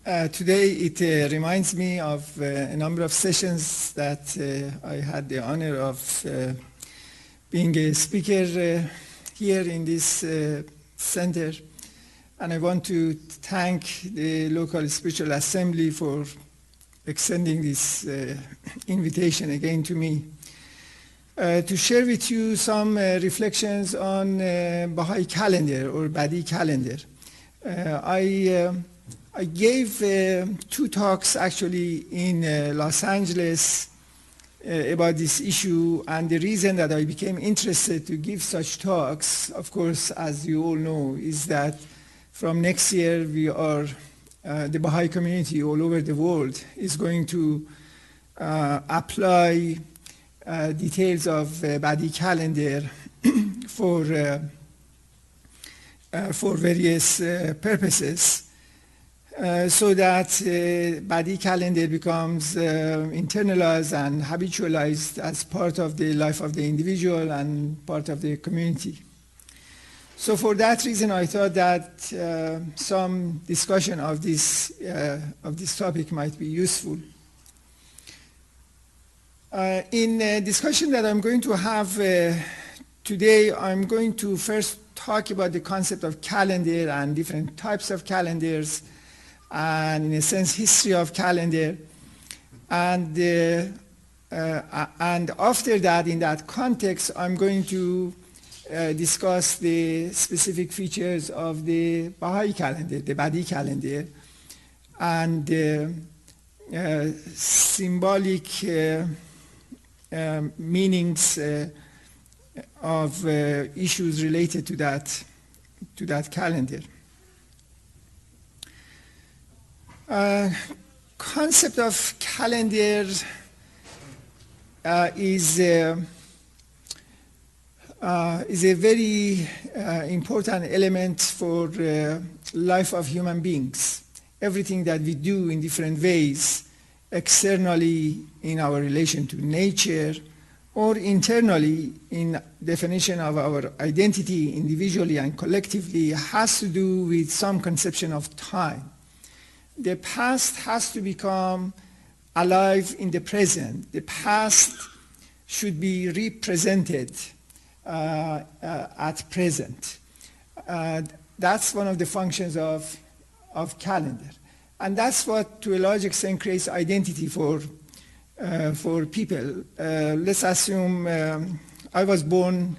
Today it reminds me of a number of sessions that I had the honor of being a speaker here in this center. And I want to thank the local spiritual assembly for extending this invitation again to me to share with you some reflections on Baha'i calendar or Badí calendar. I gave 2 talks actually in Los Angeles about this issue, and the reason that I became interested to give such talks, of course, as you all know, is that from next year we are, the Baha'i community all over the world is going to apply details of Badí calendar for various purposes. So that Badí calendar becomes internalized and habitualized as part of the life of the individual and part of the community. So for that reason, I thought that some discussion of this topic might be useful. In the discussion that I'm going to have today, I'm going to first talk about the concept of calendar and different types of calendars, and in a sense history of calendar, and after that, in that context, I'm going to discuss the specific features of the Baha'i calendar, the Badí calendar, and symbolic meanings of issues related to that calendar. Concept of calendar is a very important element for life of human beings. Everything that we do in different ways, externally in our relation to nature, or internally in definition of our identity individually and collectively, has to do with some conception of time. The past has to become alive in the present. The past should be represented at present. That's one of the functions of calendar. And that's what, to a large extent, creates identity for people. Let's assume I was born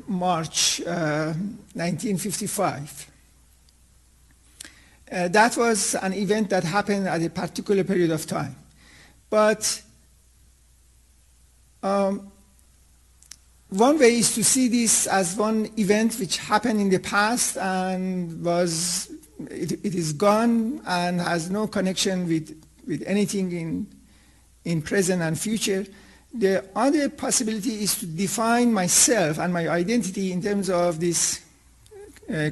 March 1955. That was an event that happened at a particular period of time. But one way is to see this as one event which happened in the past and it is gone and has no connection with anything in present and future. The other possibility is to define myself and my identity in terms of this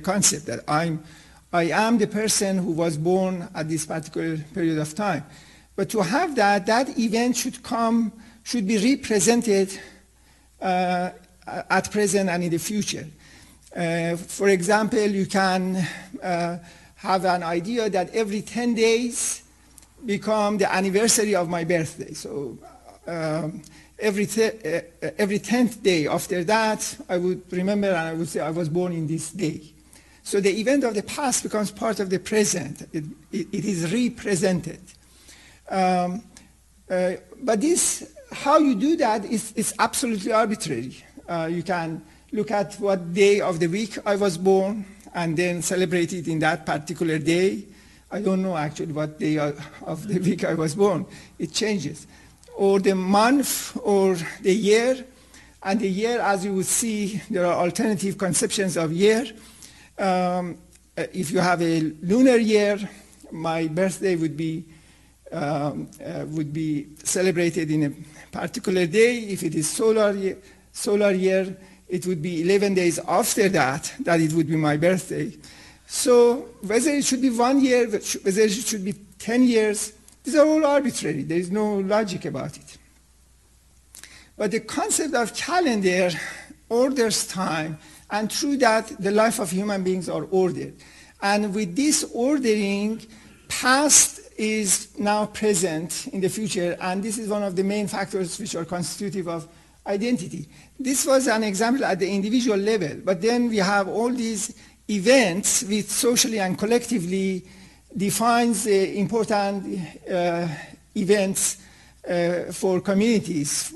concept that I am the person who was born at this particular period of time. But to have that event should be represented at present and in the future. For example, you can have an idea that every 10 days become the anniversary of my birthday. So every 10th day after that, I would remember and I would say I was born in this day. So the event of the past becomes part of the present. It is represented. But how you do that is absolutely arbitrary. You can look at what day of the week I was born and then celebrate it in that particular day. I don't know actually what day of the week I was born. It changes. Or the month or the year. And the year, as you will see, there are alternative conceptions of year. If you have a lunar year, my birthday would be celebrated in a particular day. If it is solar year, it would be 11 days after that it would be my birthday. So whether it should be 1 year, whether it should be 10 years, these are all arbitrary. There is no logic about it. But the concept of calendar orders time, and through that, the life of human beings are ordered. And with this ordering, past is now present in the future, and this is one of the main factors which are constitutive of identity. This was an example at the individual level, but then we have all these events which socially and collectively defines important events for communities.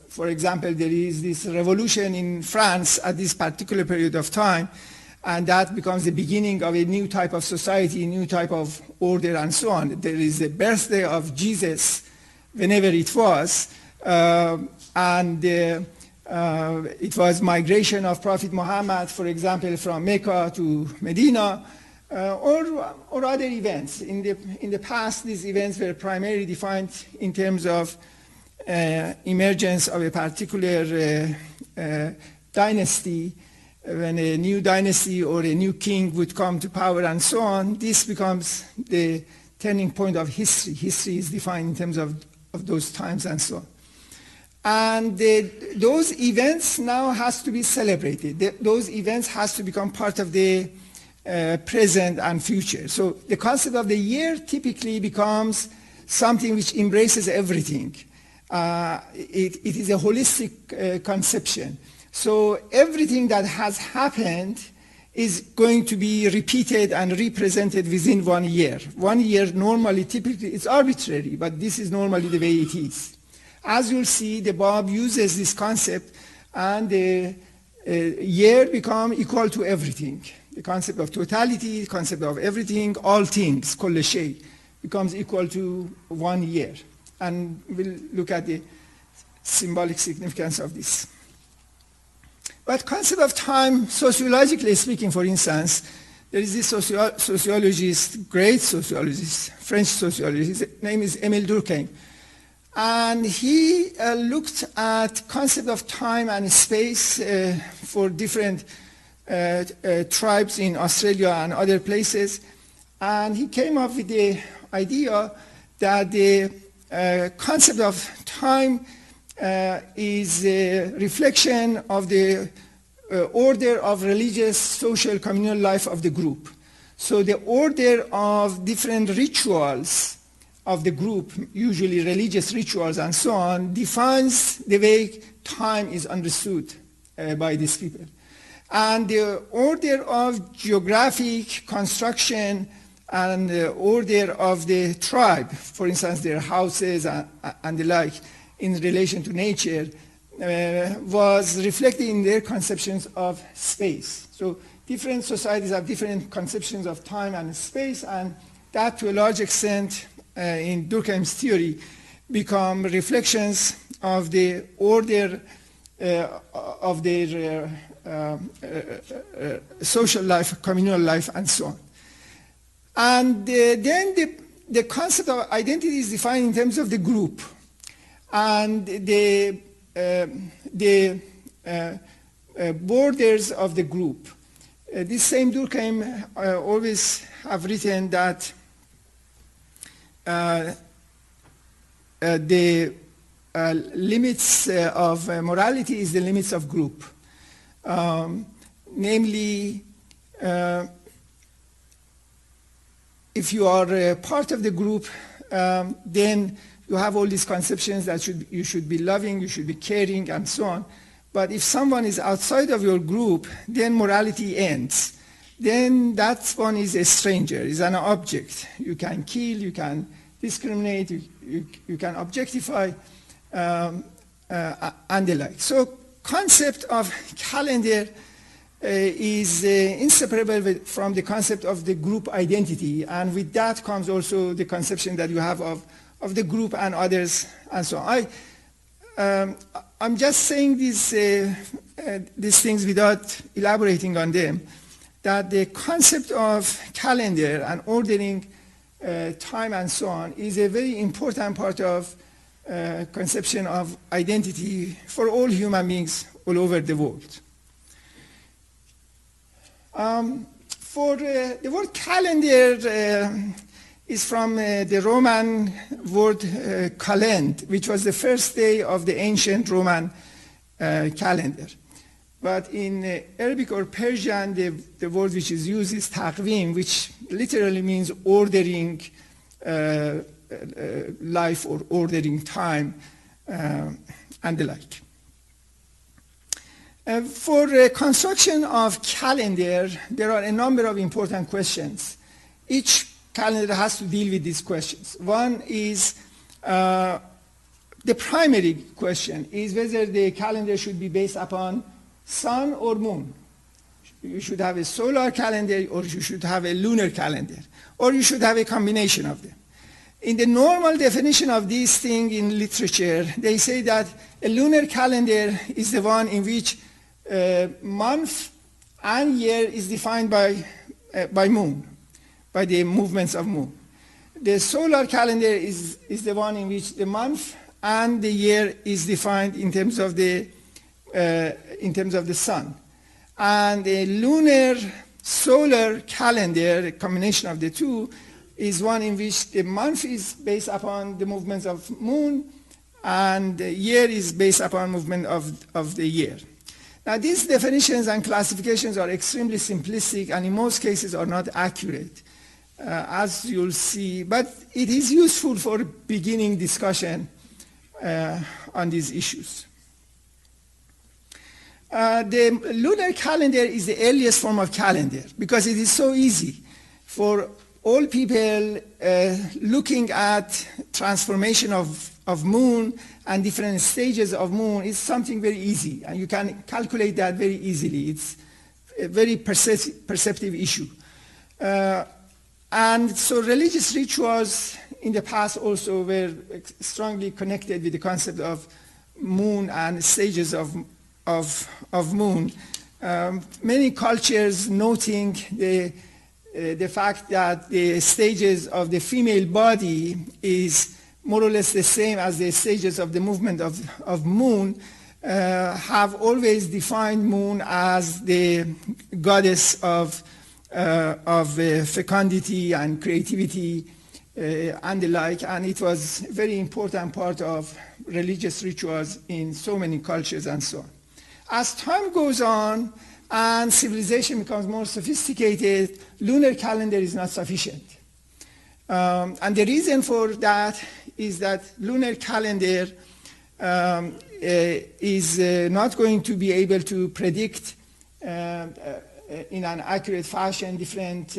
For example, there is this revolution in France at this particular period of time, and that becomes the beginning of a new type of society, a new type of order, and so on. There is the birthday of Jesus, whenever it was, and it was migration of Prophet Muhammad, for example, from Mecca to Medina, or other events. In the past, these events were primarily defined in terms of emergence of a particular dynasty. When a new dynasty or a new king would come to power and so on, this becomes the turning point of history. History is defined in terms of those times and so on. And those events now has to be celebrated. Those events has to become part of the present and future. So the concept of the year typically becomes something which embraces everything. It is a holistic conception. So everything that has happened is going to be repeated and represented within 1 year. 1 year normally, typically, it's arbitrary, but this is normally the way it is. As you'll see, the Bab uses this concept, and the year become equal to everything. The concept of totality, the concept of everything, all things, kull shay, becomes equal to 1 year. And we'll look at the symbolic significance of this. But concept of time, sociologically speaking, for instance, there is this sociologist, great sociologist, French sociologist, his name is Émile Durkheim. And he looked at concept of time and space for different tribes in Australia and other places. And he came up with the idea that the concept of time is a reflection of the order of religious, social, communal life of the group. So the order of different rituals of the group, usually religious rituals and so on, defines the way time is understood by these people. And the order of geographic construction and the order of the tribe, for instance, their houses and the like, in relation to nature, was reflected in their conceptions of space. So different societies have different conceptions of time and space, and that to a large extent in Durkheim's theory become reflections of the order of their social life, communal life, and so on. And then the concept of identity is defined in terms of the group. And the borders of the group. This same Durkheim always have written that the limits of morality is the limits of group. Namely, if you are part of the group, then you have all these conceptions that you should be loving, you should be caring, and so on. But if someone is outside of your group, then morality ends. Then that one is a stranger, is an object. You can kill, you can discriminate, you can objectify, and the like. So concept of calendar is inseparable from the concept of the group identity. And with that comes also the conception that you have of the group and others, and so on. I'm just saying these things without elaborating on them, that the concept of calendar and ordering time and so on is a very important part of conception of identity for all human beings all over the world. For the word calendar is from the Roman word kalend, which was the first day of the ancient Roman calendar. but in Arabic or Persian, the word which is used is taqvim, which literally means ordering life or ordering time and the like. For construction of calendar, there are a number of important questions. Each calendar has to deal with these questions. One is the primary question is whether the calendar should be based upon sun or moon. You should have a solar calendar, or you should have a lunar calendar, or you should have a combination of them. In the normal definition of these things in literature, they say that a lunar calendar is the one in which month and year is defined by moon, by the movements of moon. The solar calendar is the one in which the month and the year is defined in terms of the sun. And the lunar solar calendar, a combination of the two, is one in which the month is based upon the movements of moon and the year is based upon movement of the year. Now these definitions and classifications are extremely simplistic and in most cases are not accurate, as you'll see, but it is useful for beginning discussion on these issues. The lunar calendar is the earliest form of calendar because it is so easy for all people looking at transformation of moon and different stages of moon is something very easy, and you can calculate that very easily. It's a very perceptive issue. And so religious rituals in the past also were strongly connected with the concept of moon and stages of moon. Many cultures noting the fact that the stages of the female body is more or less the same as the stages of the movement of moon, have always defined moon as the goddess of fecundity and creativity and the like, and it was a very important part of religious rituals in so many cultures and so on. As time goes on and civilization becomes more sophisticated, lunar calendar is not sufficient. And the reason for that is that lunar calendar is not going to be able to predict in an accurate fashion different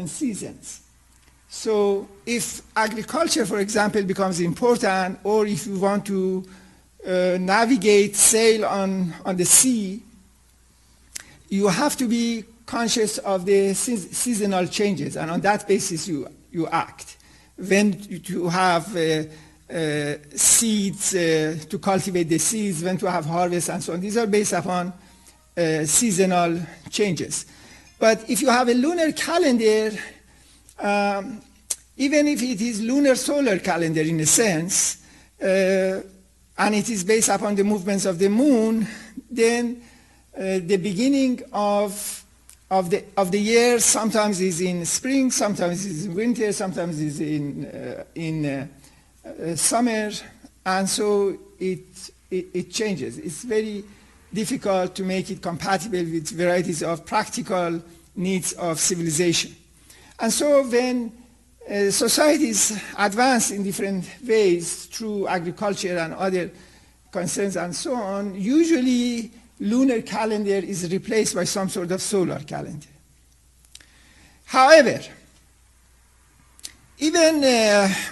seasons. So if agriculture, for example, becomes important, or if you want to navigate, sail on the sea, you have to be conscious of the seasonal changes, and on that basis you act. When to have seeds, to cultivate the seeds, when to have harvest, and so on. These are based upon seasonal changes. But if you have a lunar calendar, even if it is lunar solar calendar in a sense, and it is based upon the movements of the moon, then the beginning of the year sometimes is in spring, sometimes is in winter, sometimes is in summer, and so it changes. It's very difficult to make it compatible with varieties of practical needs of civilization. And so when societies advance in different ways through agriculture and other concerns and so on, usually lunar calendar is replaced by some sort of solar calendar. However, even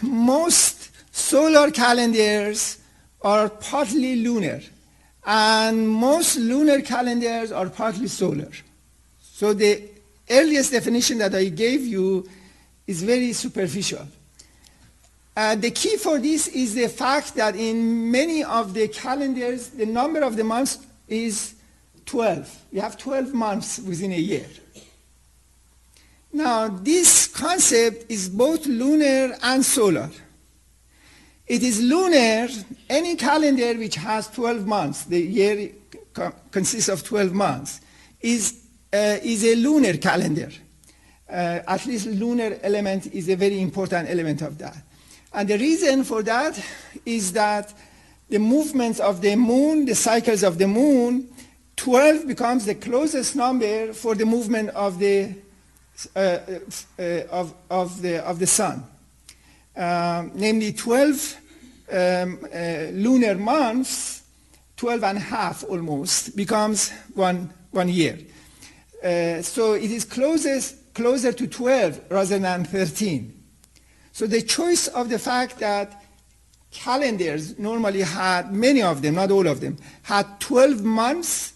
most solar calendars are partly lunar, and most lunar calendars are partly solar. So the earliest definition that I gave you is very superficial. The key for this is the fact that in many of the calendars, the number of the months is 12. You have 12 months within a year. Now, this concept is both lunar and solar. It is lunar, any calendar which has 12 months, the year consists of 12 months, is a lunar calendar. At least lunar element is a very important element of that. And the reason for that is that the movements of the moon, the cycles of the moon, 12 becomes the closest number for the movement of the sun. Namely 12 lunar months, 12 and a half almost, becomes one year. So it is closer to 12 rather than 13. So the choice of the fact that calendars normally had, many of them, not all of them, had 12 months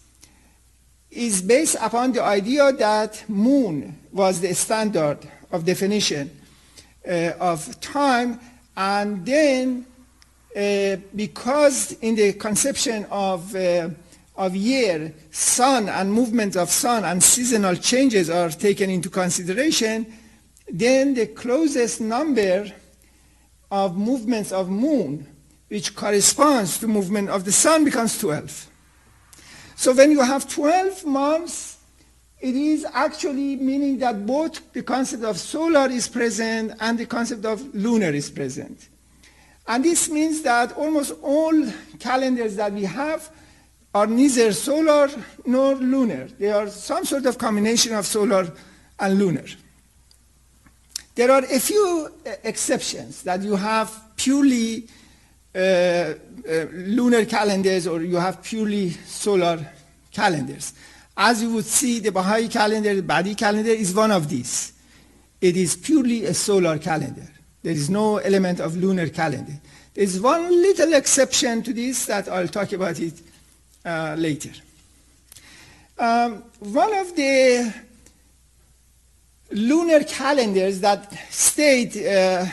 is based upon the idea that moon was the standard of definition of time, and then because in the conception of year, sun and movement of sun and seasonal changes are taken into consideration, then the closest number of movements of moon, which corresponds to movement of the sun, becomes 12. So when you have 12 months, it is actually meaning that both the concept of solar is present and the concept of lunar is present. And this means that almost all calendars that we have are neither solar nor lunar. They are some sort of combination of solar and lunar. There are a few exceptions that you have purely lunar calendars or you have purely solar calendars. As you would see, the Baha'i calendar, the Badí calendar is one of these. It is purely a solar calendar. There is no element of lunar calendar. There is one little exception to this that I'll talk about it later. One of the lunar calendars that stayed in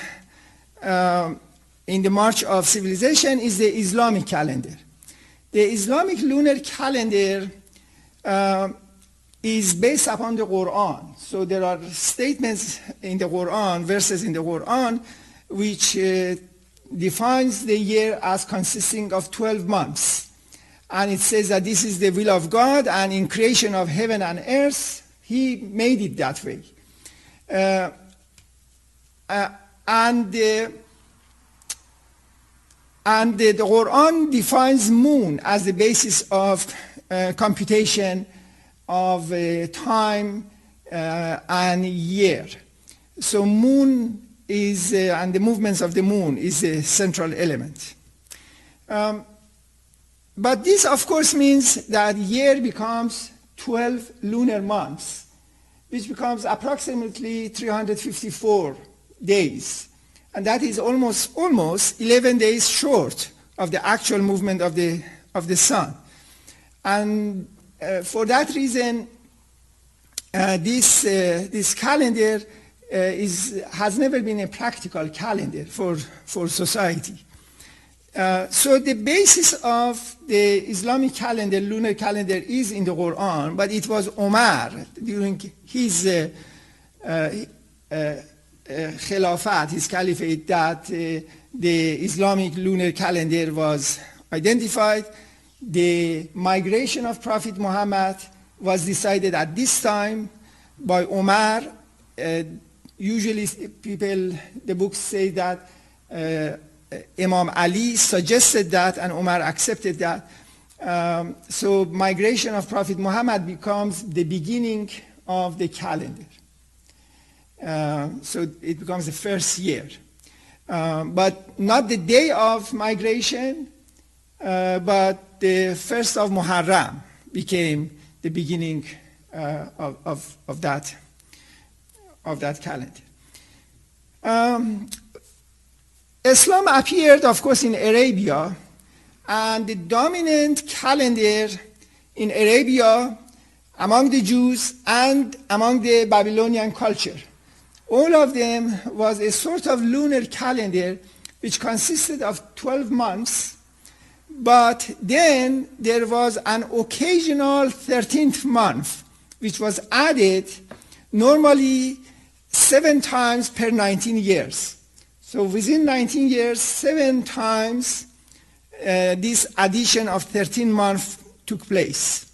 the march of civilization is the Islamic calendar. The Islamic lunar calendar is based upon the Quran. So there are statements in the Quran, verses in the Quran, which defines the year as consisting of 12 months. And it says that this is the will of God, and in creation of heaven and earth, He made it that way. And the Quran defines moon as the basis of computation of time and year. So moon is, and the movements of the moon is a central element. But this, of course, means that year becomes 12 lunar months, which becomes approximately 354 days. And that is almost 11 days short of the actual movement of the sun. And for that reason, this calendar has never been a practical calendar for society. So the basis of the Islamic calendar, lunar calendar, is in the Quran, but it was Omar during his Khilafat, his caliphate, that the Islamic lunar calendar was identified. The migration of Prophet Muhammad was decided at this time by Omar. Usually people, the books say that Imam Ali suggested that and Omar accepted that. So migration of Prophet Muhammad becomes the beginning of the calendar. So it becomes the first year. But not the day of migration, but the first of Muharram became the beginning of that calendar. Islam appeared, of course, in Arabia, and the dominant calendar in Arabia among the Jews and among the Babylonian culture, all of them was a sort of lunar calendar which consisted of 12 months, but then there was an occasional 13th month which was added, normally 7 times per 19 years. So within 19 years, 7 times this addition of 13 months took place,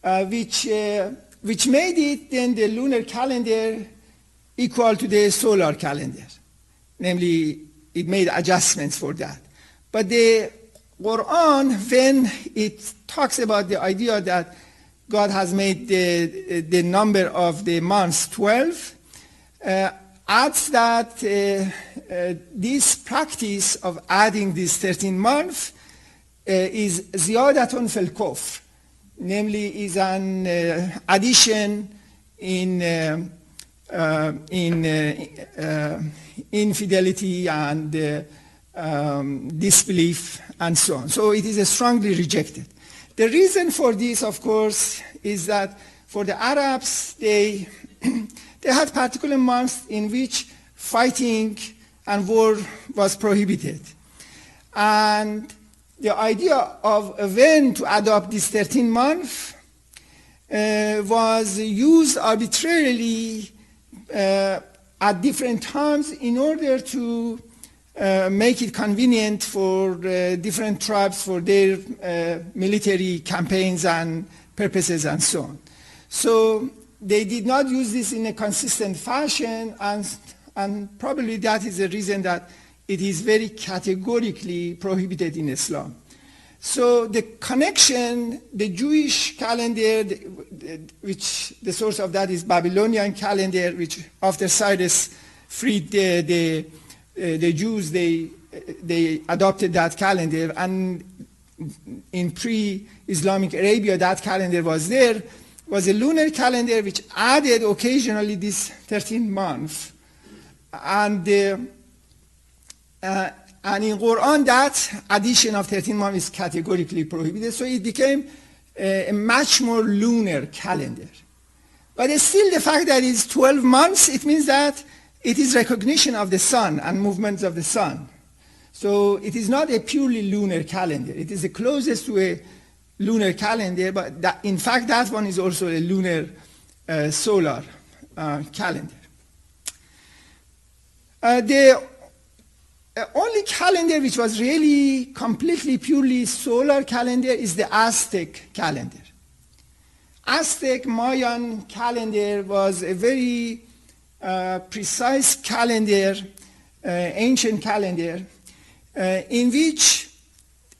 which made it then the lunar calendar equal to the solar calendar. Namely, it made adjustments for that. But the Quran, when it talks about the idea that God has made the number of the months 12, adds that this practice of adding these 13 months is ziyadatun fil kufr, namely is an addition in infidelity and disbelief and so on. So it is strongly rejected. The reason for this, of course, is that for the Arabs, they had particular months in which fighting and war was prohibited. And the idea of when to adopt this 13 month was used arbitrarily at different times in order to make it convenient for different tribes for their military campaigns and purposes and so on. So they did not use this in a consistent fashion, and probably that is the reason that it is very categorically prohibited in Islam. So the connection, the Jewish calendar, which the source of that is Babylonian calendar, which after Cyrus freed the Jews, they adopted that calendar, and in pre-Islamic Arabia that calendar was there, was a lunar calendar which added occasionally this 13 months. And in Quran that addition of 13 months is categorically prohibited, so it became a much more lunar calendar. But still the fact that it's 12 months, it means that it is recognition of the sun and movements of the sun. So it is not a purely lunar calendar. It is the closest to a lunar calendar, but in fact that one is also a lunar solar calendar. The only calendar which was really completely purely solar calendar is the Aztec calendar. Aztec Mayan calendar was a very precise calendar, ancient calendar, in which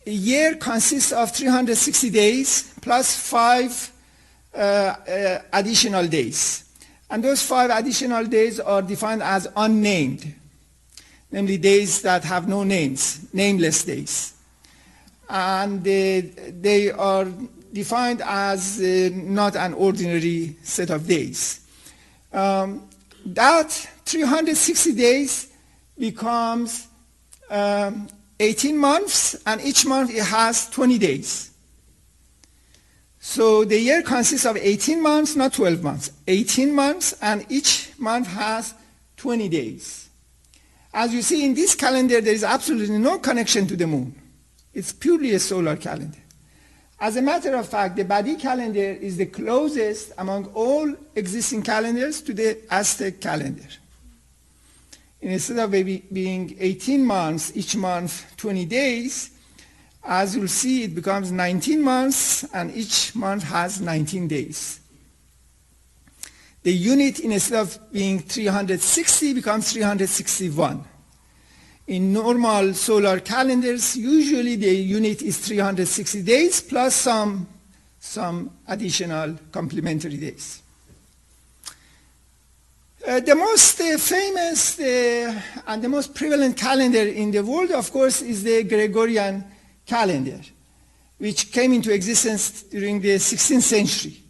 a year consists of 360 days plus 5 additional days. And those 5 additional days are defined as unnamed, namely days that have no names, nameless days. And they are defined as not an ordinary set of days. That 360 days becomes 18 months, and each month it has 20 days. So the year consists of 18 months, not 12 months. 18 months, and each month has 20 days. As you see in this calendar, there is absolutely no connection to the moon. It's purely a solar calendar. As a matter of fact, the Badí calendar is the closest among all existing calendars to the Aztec calendar. Instead of being 18 months, each month 20 days, as you'll see, it becomes 19 months, and each month has 19 days. The unit, instead of being 360, becomes 361. In normal solar calendars, usually the unit is 360 days plus some additional complementary days. The most famous and the most prevalent calendar in the world, of course, is the Gregorian calendar, which came into existence during the 16th century.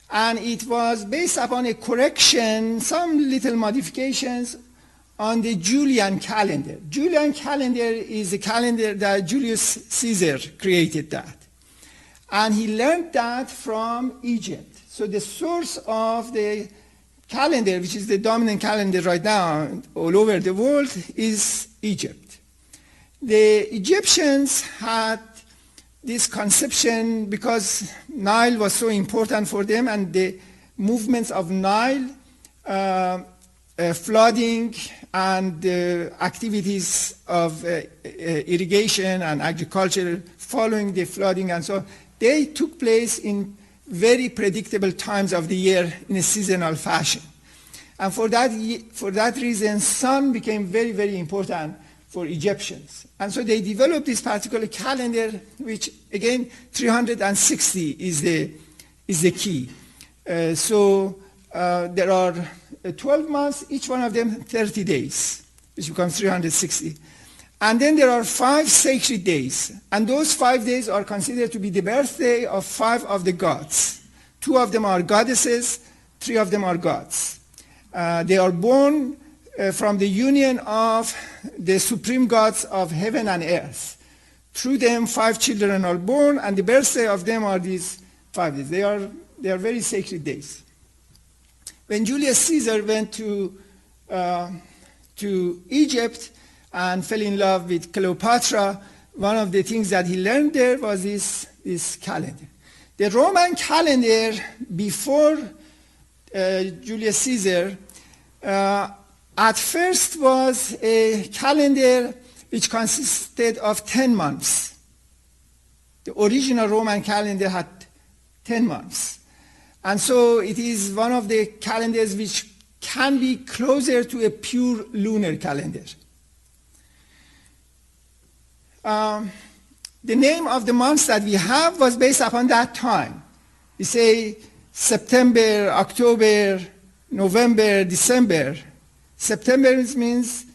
And it was based upon a correction, some little modifications on the Julian calendar. Julian calendar is a calendar that Julius Caesar created that. And he learned that from Egypt. So the source of the calendar, which is the dominant calendar right now all over the world, is Egypt. The Egyptians had this conception because Nile was so important for them, and the movements of Nile, flooding and activities of irrigation and agriculture following the flooding and so on, they took place in very predictable times of the year in a seasonal fashion. And for that reason, sun became very, very important for Egyptians. And so they developed this particular calendar, which again 360 is the key. So there are 12 months, each one of them 30 days, which becomes 360. And then there are 5 sacred days, and those 5 days are considered to be the birthday of 5 of the gods. 2 of them are goddesses, 3 of them are gods. They are born from the union of the supreme gods of heaven and earth. Through them 5 children are born, and the birthday of them are these 5 days. They are very sacred days. When Julius Caesar went to Egypt and fell in love with Cleopatra, one of the things that he learned there was this calendar. The Roman calendar before Julius Caesar at first was a calendar which consisted of 10 months. The original Roman calendar had 10 months. And so it is one of the calendars which can be closer to a pure lunar calendar. The name of the months that we have was based upon that time. We say September, October, November, December. September means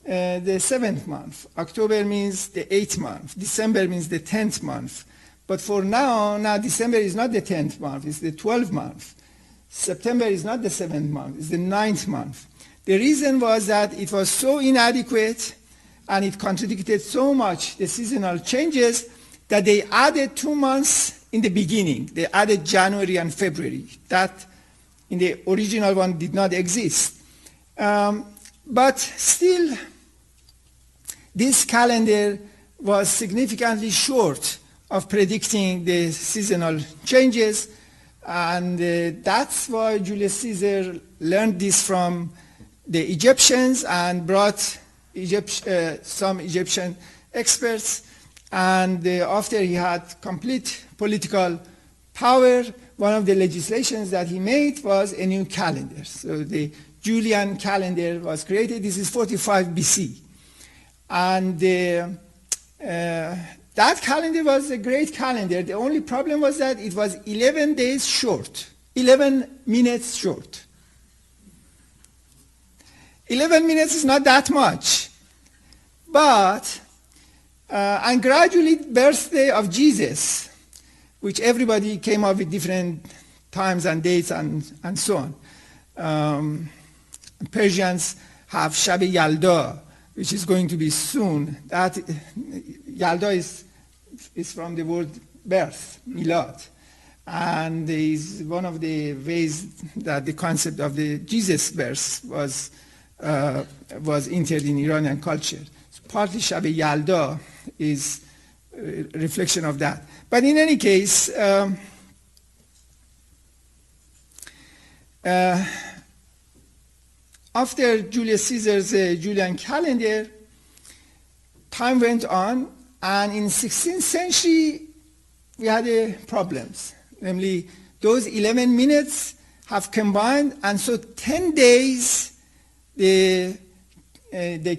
the 7th month. October means the 8th month. December means the 10th month. But for now December is not the 10th month, it's the 12th month. September is not the 7th month, it's the 9th month. The reason was that it was so inadequate and it contradicted so much the seasonal changes that they added 2 months in the beginning. They added January and February. That in the original one did not exist. But still, this calendar was significantly short of predicting the seasonal changes, and that's why Julius Caesar learned this from the Egyptians and brought some Egyptian experts, and after he had complete political power, one of the legislations that he made was a new calendar. So the Julian calendar was created. This is 45 BC. And that calendar was a great calendar. The only problem was that it was 11 days short, 11 minutes short. 11 minutes is not that much. But, and gradually birthday of Jesus, which everybody came up with different times and dates and so on. Persians have Shab Yalda, which is going to be soon. That Yalda is from the word birth, milad, and is one of the ways that the concept of the Jesus birth was entered in Iranian culture. So partly Shab Yalda is a reflection of that. But in any case, after Julius Caesar's Julian calendar, time went on, and in 16th century we had problems. Namely, those 11 minutes have combined, and so 10 days the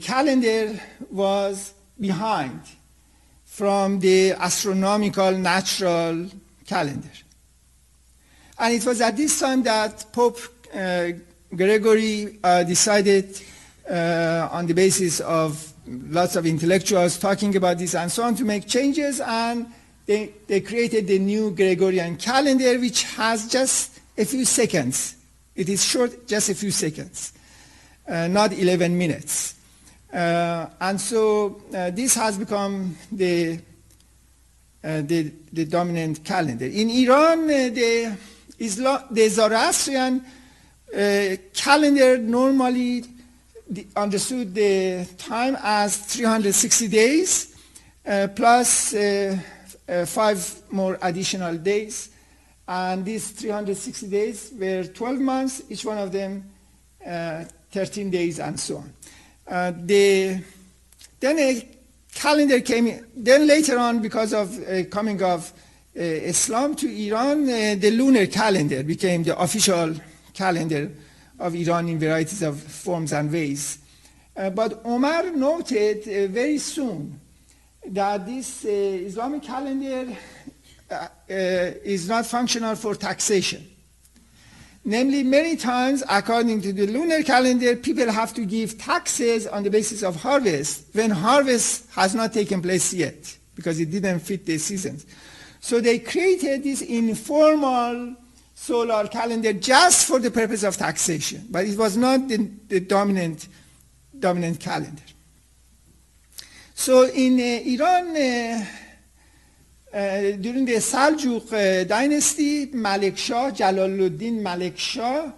calendar was behind from the astronomical natural calendar. And it was at this time that Pope Gregory decided on the basis of lots of intellectuals talking about this and so on to make changes, and they created the new Gregorian calendar, which has just a few seconds. It is short, just a few seconds, not 11 minutes. And so this has become the dominant calendar. In Iran, the Zoroastrian calendar normally understood the time as 360 days plus 5 more additional days, and these 360 days were 12 months, each one of them 13 days, and so on. Then a calendar came in. Then later on, because of coming of Islam to Iran, the lunar calendar became the official calendar of Iran in varieties of forms and ways. But Omar noted very soon that this Islamic calendar is not functional for taxation. Namely, many times, according to the lunar calendar, people have to give taxes on the basis of harvest when harvest has not taken place yet because it didn't fit the seasons. So they created this informal solar calendar just for the purpose of taxation, but it was not the dominant calendar. So in Iran, during the Seljuk dynasty, Malik Shah, Jalaluddin Malik Shah,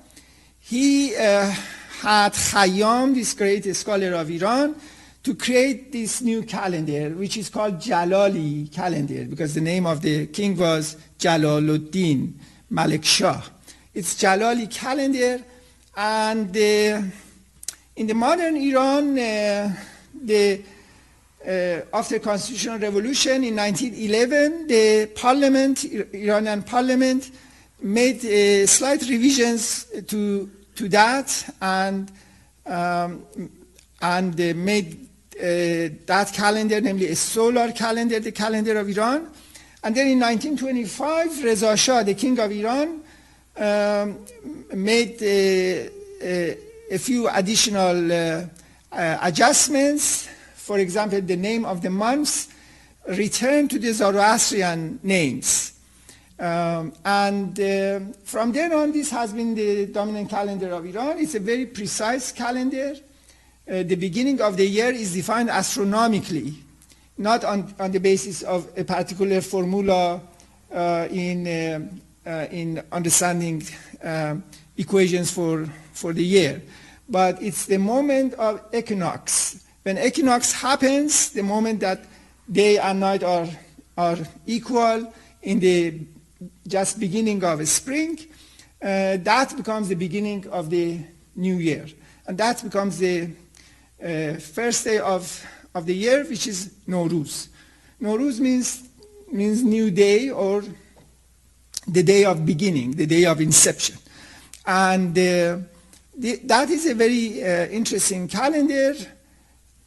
he had Khayyam, this great scholar of Iran, to create this new calendar, which is called Jalali calendar, because the name of the king was Jalaluddin Malik Shah. It's Jalali calendar, and in the modern Iran, after Constitutional Revolution in 1911, the parliament, Iranian parliament, made slight revisions to that and made that calendar, namely a solar calendar, the calendar of Iran. And then in 1925, Reza Shah, the king of Iran, made a few additional adjustments. For example, the name of the months returned to the Zoroastrian names. From then on, this has been the dominant calendar of Iran. It's a very precise calendar. The beginning of the year is defined astronomically, not on the basis of a particular formula in understanding equations for the year. But it's the moment of equinox. When equinox happens, the moment that day and night are equal in the just beginning of spring, that becomes the beginning of the new year. And that becomes the first day of the year, which is Nowruz. Nowruz means new day, or the day of beginning, the day of inception. And that is a very interesting calendar.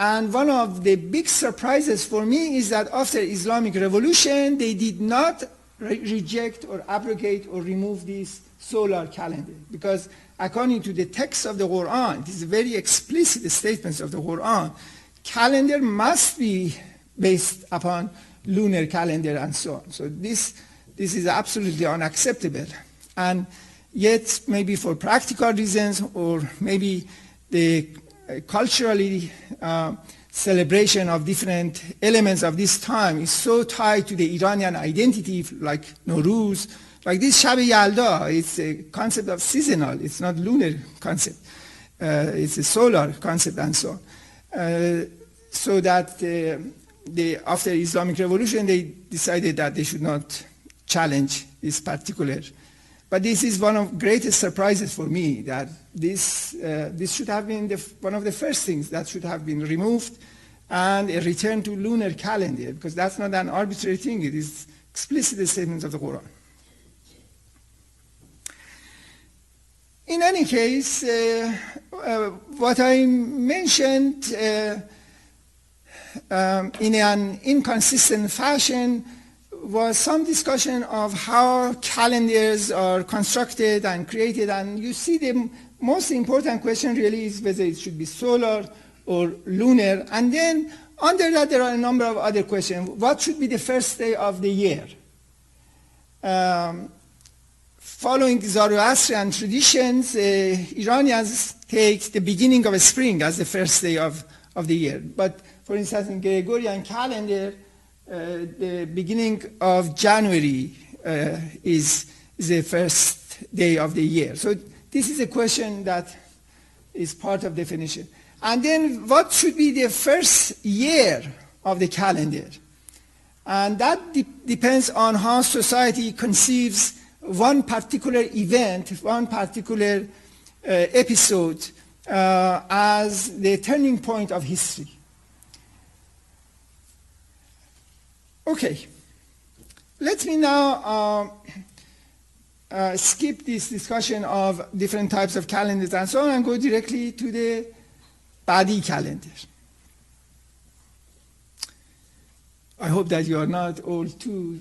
And one of the big surprises for me is that after Islamic Revolution, they did not reject or abrogate or remove this solar calendar. Because according to the text of the Quran, it is very explicit statements of the Quran, calendar must be based upon lunar calendar and so on. So this is absolutely unacceptable. And yet, maybe for practical reasons, or maybe the culturally celebration of different elements of this time is so tied to the Iranian identity, like Nowruz, like this Shab Yalda. It's a concept of seasonal. It's not lunar concept. It's a solar concept and so on. So that after Islamic Revolution, they decided that they should not challenge this particular. But this is one of the greatest surprises for me, that this should have been one of the first things that should have been removed, and a return to lunar calendar, because that's not an arbitrary thing. It is explicit statements of the Quran. In any case, what I mentioned in an inconsistent fashion was some discussion of how calendars are constructed and created. And you see the most important question really is whether it should be solar or lunar. And then under that there are a number of other questions. What should be the first day of the year? Following Zoroastrian traditions, Iranians take the beginning of spring as the first day of the year. But for instance, in Gregorian calendar, the beginning of January is the first day of the year. So this is a question that is part of definition. And then what should be the first year of the calendar? And that depends on how society conceives one particular event, one particular episode as the turning point of history. Okay, let me now skip this discussion of different types of calendars and so on and go directly to the Badí calendar. I hope that you are not all too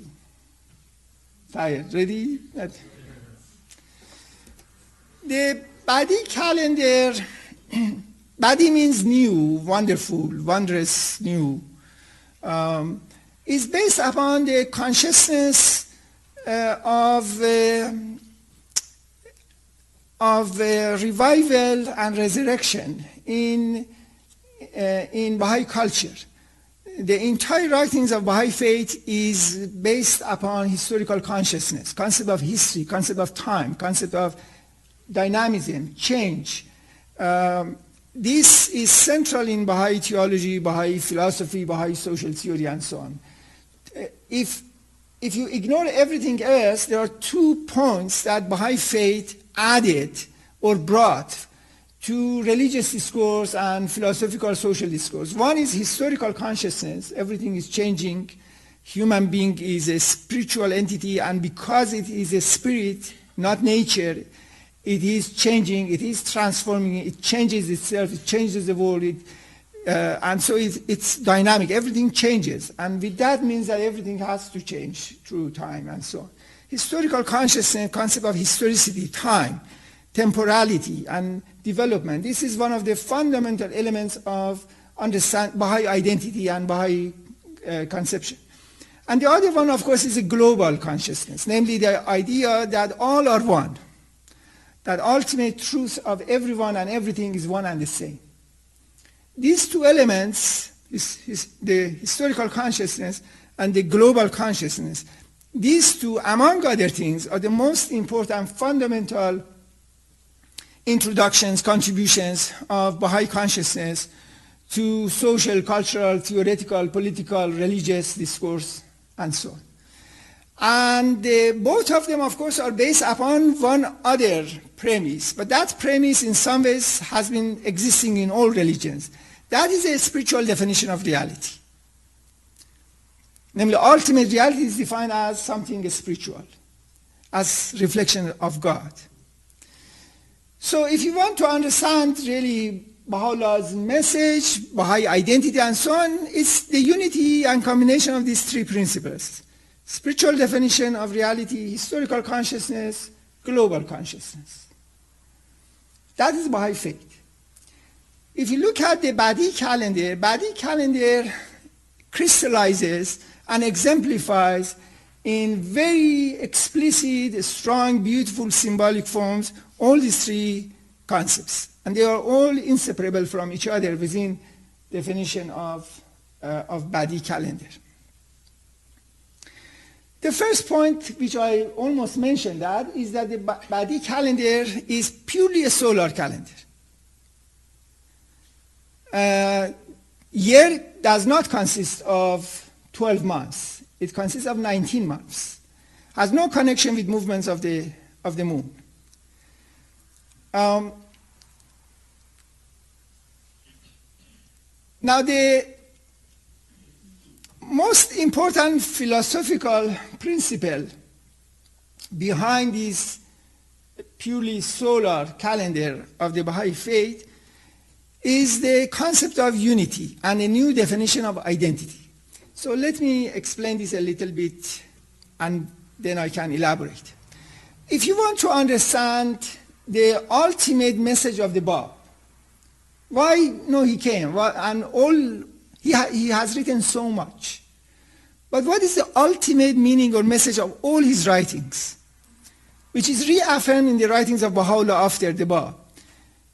tired. Ready? The Badí calendar, Badí means new, wonderful, wondrous, new, is based upon the consciousness of revival and resurrection in Baha'i culture. The entire writings of Baha'i faith is based upon historical consciousness, concept of history, concept of time, concept of dynamism, change. This is central in Baha'i theology, Baha'i philosophy, Baha'i social theory, and so on. If you ignore everything else, there are 2 points that Baha'i faith added or brought to religious discourse and philosophical social discourse. One is historical consciousness. Everything is changing. Human being is a spiritual entity, and because it is a spirit, not nature, it is changing, it is transforming, it changes itself, it changes the world, and so it's dynamic. Everything changes, and with that means that everything has to change through time and so on. Historical consciousness, concept of historicity, time, temporality, and development. This is one of the fundamental elements of Baha'i identity and Baha'i conception. And the other one, of course, is a global consciousness, namely the idea that all are one, that ultimate truth of everyone and everything is one and the same. These 2 elements, the historical consciousness and the global consciousness, these 2, among other things, are the most important fundamental introductions, contributions of Baha'i consciousness to social, cultural, theoretical, political, religious discourse, and so on. And both of them, of course, are based upon one other premise, but that premise in some ways has been existing in all religions. That is a spiritual definition of reality. Namely, ultimate reality is defined as something spiritual, as reflection of God. So if you want to understand really Baha'u'llah's message, Baha'i identity, and so on, it's the unity and combination of these 3 principles. Spiritual definition of reality, historical consciousness, global consciousness. That is Baha'i faith. If you look at the Badí calendar crystallizes and exemplifies in very explicit, strong, beautiful, symbolic forms all these 3 concepts. And they are all inseparable from each other within definition of Badí calendar. The first point, which I almost mentioned that, is that the Badí calendar is purely a solar calendar. Year does not consist of 12 months. It consists of 19 months. Has no connection with movements of the moon. Now, the most important philosophical principle behind this purely solar calendar of the Baha'i faith is the concept of unity and a new definition of identity. So let me explain this a little bit, and then I can elaborate. If you want to understand the ultimate message of the Bab, why he came, and all he has written so much. But what is the ultimate meaning or message of all his writings, which is reaffirmed in the writings of Baha'u'llah after the Bab?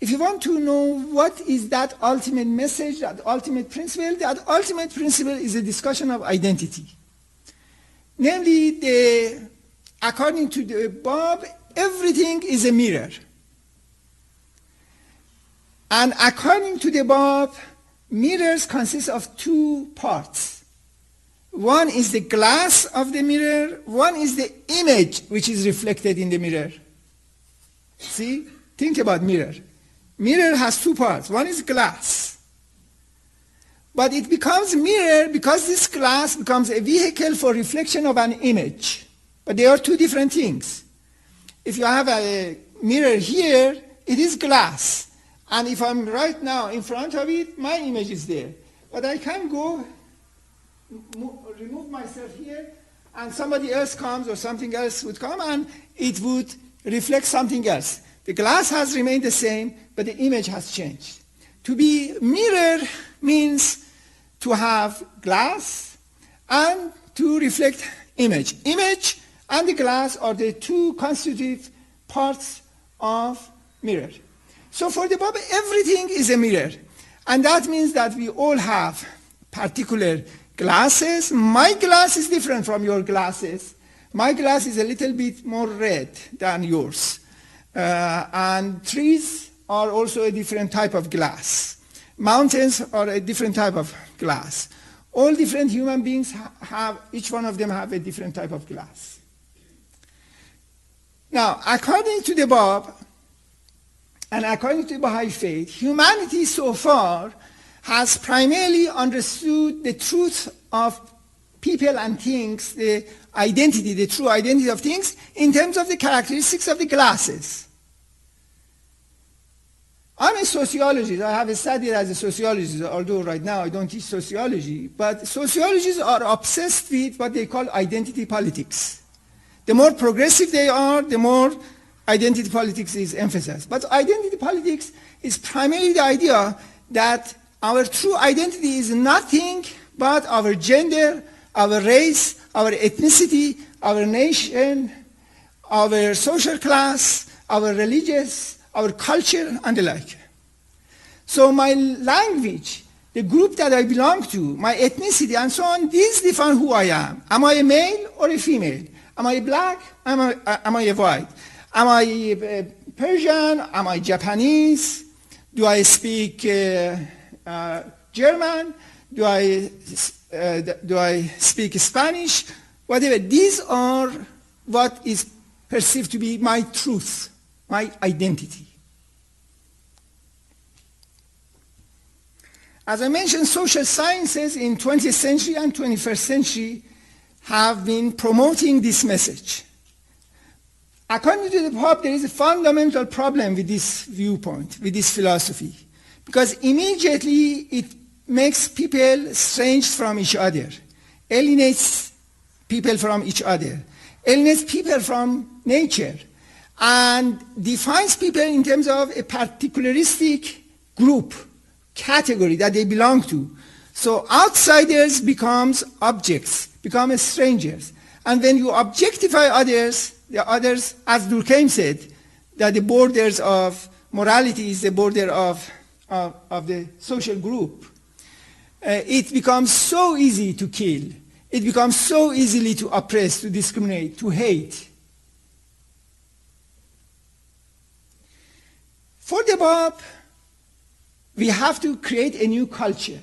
If you want to know what is that ultimate message, that ultimate principle is a discussion of identity. Namely, according to the Bab, everything is a mirror. And according to the Bab, mirrors consist of 2 parts. One is the glass of the mirror, one is the image which is reflected in the mirror. See? Think about mirror. Mirror has 2 parts. One is glass. But it becomes mirror because this glass becomes a vehicle for reflection of an image. But they are 2 different things. If you have a mirror here, it is glass. And if I'm right now in front of it, my image is there. But I can go, remove myself here, and somebody else comes or something else would come, and it would reflect something else. The glass has remained the same, but the image has changed. To be mirror means to have glass and to reflect image. Image and the glass are the two constitutive parts of mirror. So for the Bab, everything is a mirror. And that means that we all have particular glasses. My glass is different from your glasses. My glass is a little bit more red than yours. And trees are also a different type of glass. Mountains are a different type of glass. All different human beings have, each one of them have a different type of glass. Now, according to the Bab, and according to the Baha'i faith, humanity so far has primarily understood the truth of people and things, the identity, the true identity of things, in terms of the characteristics of the glasses. I'm a sociologist. I have studied as a sociologist, although right now I don't teach sociology. But sociologists are obsessed with what they call identity politics. The more progressive they are, the more identity politics is emphasized. But identity politics is primarily the idea that our true identity is nothing but our gender, our race, our ethnicity, our nation, our social class, our religious, our culture, and the like. So my language, the group that I belong to, my ethnicity, and so on, these define who I am. Am I a male or a female? Am I black? Am I a white? Am I Persian? Am I Japanese? Do I speak German? Do I speak Spanish? Whatever. These are what is perceived to be my truth, my identity. As I mentioned, social sciences in 20th century and 21st century have been promoting this message. According to the Pope, there is a fundamental problem with this viewpoint, with this philosophy, because immediately it makes people estranged from each other, alienates people from each other, alienates people from nature, and defines people in terms of a particularistic group, category that they belong to. So outsiders becomes objects, become strangers. And when you objectify others, the others, as Durkheim said, that the borders of morality is the border of the social group. It becomes so easy to kill. It becomes so easily to oppress, to discriminate, to hate. For the Bab, we have to create a new culture.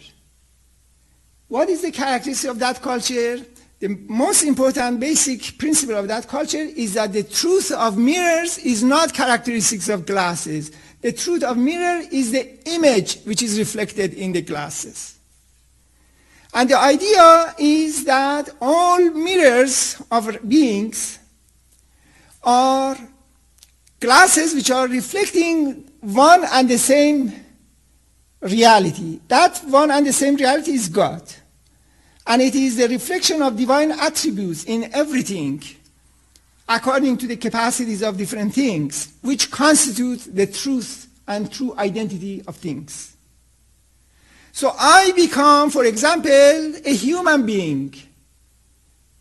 What is the characteristic of that culture? The most important basic principle of that culture is that the truth of mirrors is not characteristics of glasses. The truth of mirror is the image which is reflected in the glasses. And the idea is that all mirrors of beings are glasses which are reflecting one and the same reality. That one and the same reality is God. And it is the reflection of divine attributes in everything according to the capacities of different things, which constitute the truth and true identity of things. So I become, for example, a human being.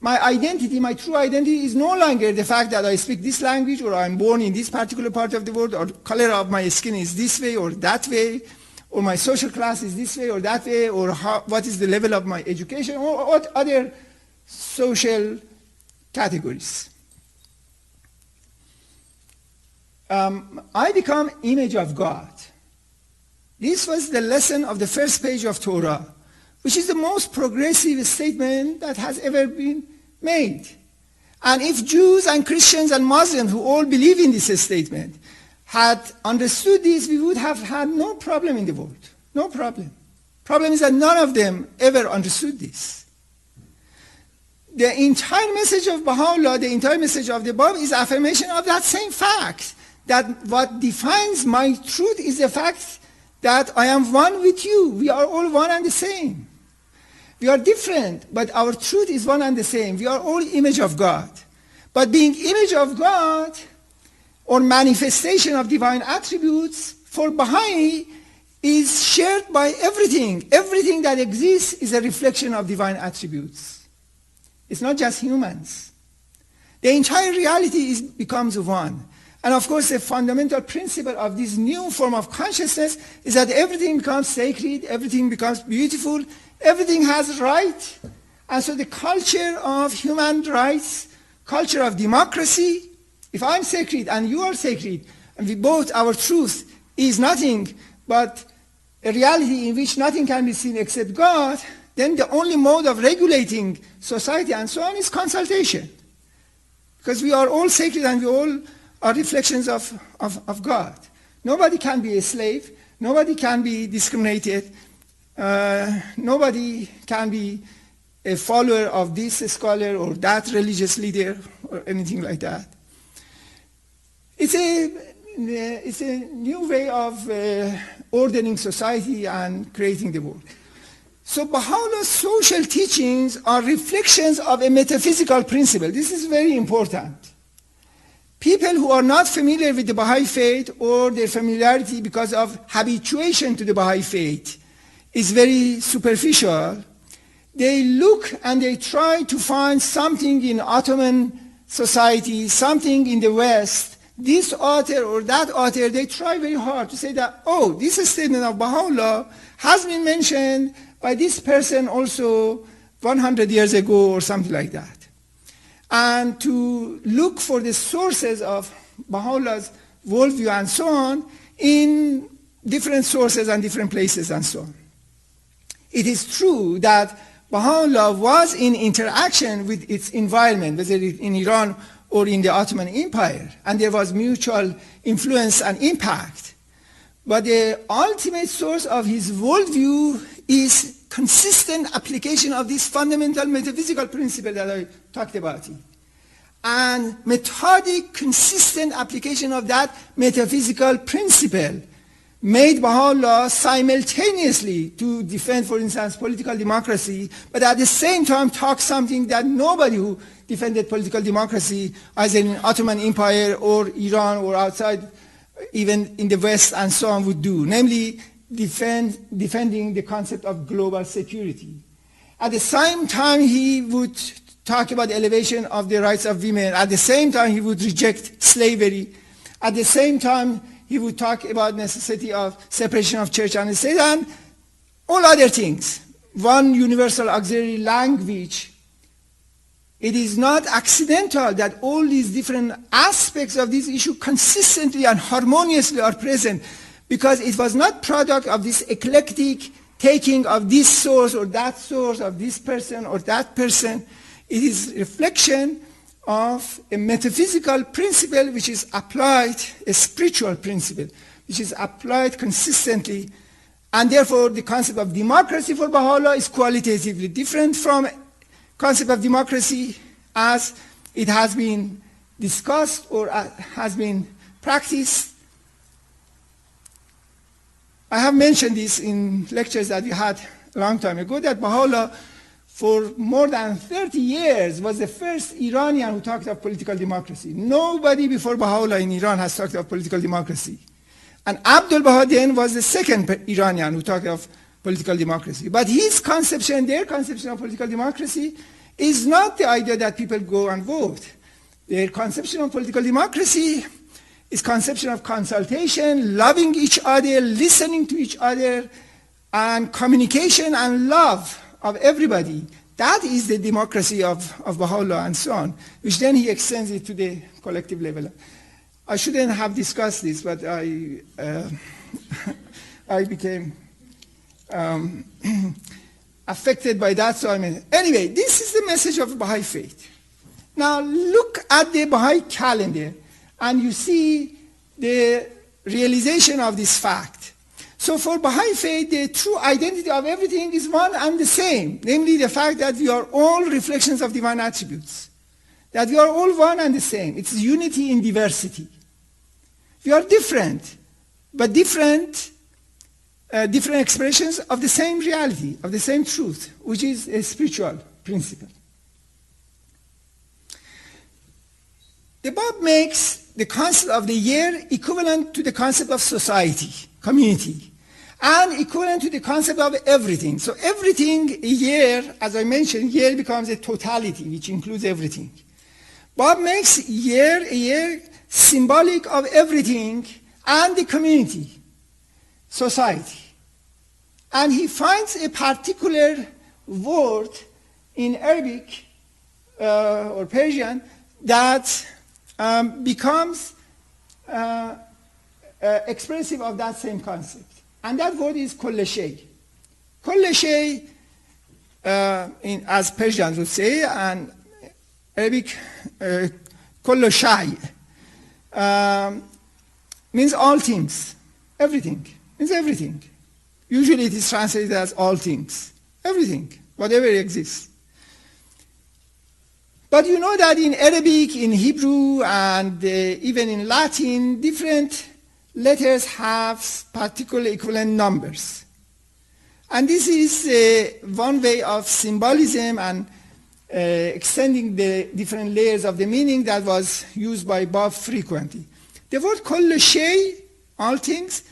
My identity, my true identity is no longer the fact that I speak this language or I'm born in this particular part of the world or color of my skin is this way or that way, or my social class is this way or that way, or what is the level of my education, or what other social categories. I become image of God. This was the lesson of the first page of Torah, which is the most progressive statement that has ever been made. And if Jews and Christians and Muslims who all believe in this statement had understood this, we would have had no problem in the world. No problem. Problem is that none of them ever understood this. The entire message of Baha'u'llah, the entire message of the Bab is affirmation of that same fact, that what defines my truth is the fact that I am one with you. We are all one and the same. We are different, but our truth is one and the same. We are all image of God. But being image of God or manifestation of divine attributes for Baha'i is shared by everything. Everything that exists is a reflection of divine attributes. It's not just humans. The entire reality becomes one. And of course, the fundamental principle of this new form of consciousness is that everything becomes sacred, everything becomes beautiful, everything has right. And so the culture of human rights, culture of democracy, if I'm sacred and you are sacred, and we both, our truth is nothing but a reality in which nothing can be seen except God, then the only mode of regulating society and so on is consultation. Because we are all sacred and we all are reflections of God. Nobody can be a slave. Nobody can be discriminated. Nobody can be a follower of this scholar or that religious leader or anything like that. It's a new way of ordering society and creating the world. So Baha'u'llah's social teachings are reflections of a metaphysical principle. This is very important. People who are not familiar with the Baha'i faith or their familiarity because of habituation to the Baha'i faith is very superficial. They look and they try to find something in Ottoman society, something in the West, this author or that author. They try very hard to say that, oh, this statement of Baha'u'llah has been mentioned by this person also 100 years ago or something like that. And to look for the sources of Baha'u'llah's worldview and so on in different sources and different places and so on. It is true that Baha'u'llah was in interaction with its environment, whether in Iran or in the Ottoman Empire, and there was mutual influence and impact. But the ultimate source of his worldview is consistent application of this fundamental metaphysical principle that I talked about. And methodic, consistent application of that metaphysical principle made Baha'u'llah simultaneously to defend, for instance, political democracy, but at the same time talk something that nobody who defended political democracy, either in Ottoman Empire or Iran or outside, even in the West and so on, would do, namely defending the concept of global security. At the same time, he would talk about the elevation of the rights of women. At the same time, he would reject slavery. At the same time, he would talk about necessity of separation of church and state and all other things. One universal auxiliary language. It is not accidental that all these different aspects of this issue consistently and harmoniously are present, because it was not product of this eclectic taking of this source or that source of this person or that person. It is reflection of a metaphysical principle which is applied, a spiritual principle, which is applied consistently. And therefore, the concept of democracy for Baha'u'llah is qualitatively different from concept of democracy as it has been discussed or has been practiced. I have mentioned this in lectures that we had a long time ago, that Baha'u'llah for more than 30 years was the first Iranian who talked of political democracy. Nobody before Baha'u'llah in Iran has talked of political democracy. And Abdul Baha then was the second Iranian who talked of political democracy. But his conception, their conception of political democracy, is not the idea that people go and vote. Their conception of political democracy is conception of consultation, loving each other, listening to each other, and communication and love of everybody. That is the democracy of Baha'u'llah and so on, which then he extends it to the collective level. I shouldn't have discussed this, but I became affected by that. So I mean, anyway, this is the message of Baha'i faith. Now look at the Baha'i calendar, and you see the realization of this fact. So for Baha'i faith, the true identity of everything is one and the same, namely the fact that we are all reflections of divine attributes, that we are all one and the same. It's unity in diversity. We are different, but different different expressions of the same reality, of the same truth, which is a spiritual principle. The Bab makes the concept of the year equivalent to the concept of society, community, and equivalent to the concept of everything. So everything, a year, as I mentioned, year becomes a totality, which includes everything. Bab makes a year symbolic of everything and the community, society. And he finds a particular word in Arabic or Persian that becomes expressive of that same concept. And that word is kull shay. Kull shay, as Persians would say, and Arabic, kull shay, means all things, everything, means everything. Usually it is translated as all things, everything, whatever exists. But you know that in Arabic, in Hebrew, and even in Latin, different letters have particular equivalent numbers. And this is one way of symbolism and extending the different layers of the meaning that was used by Bab frequently. The word kull shay, all things,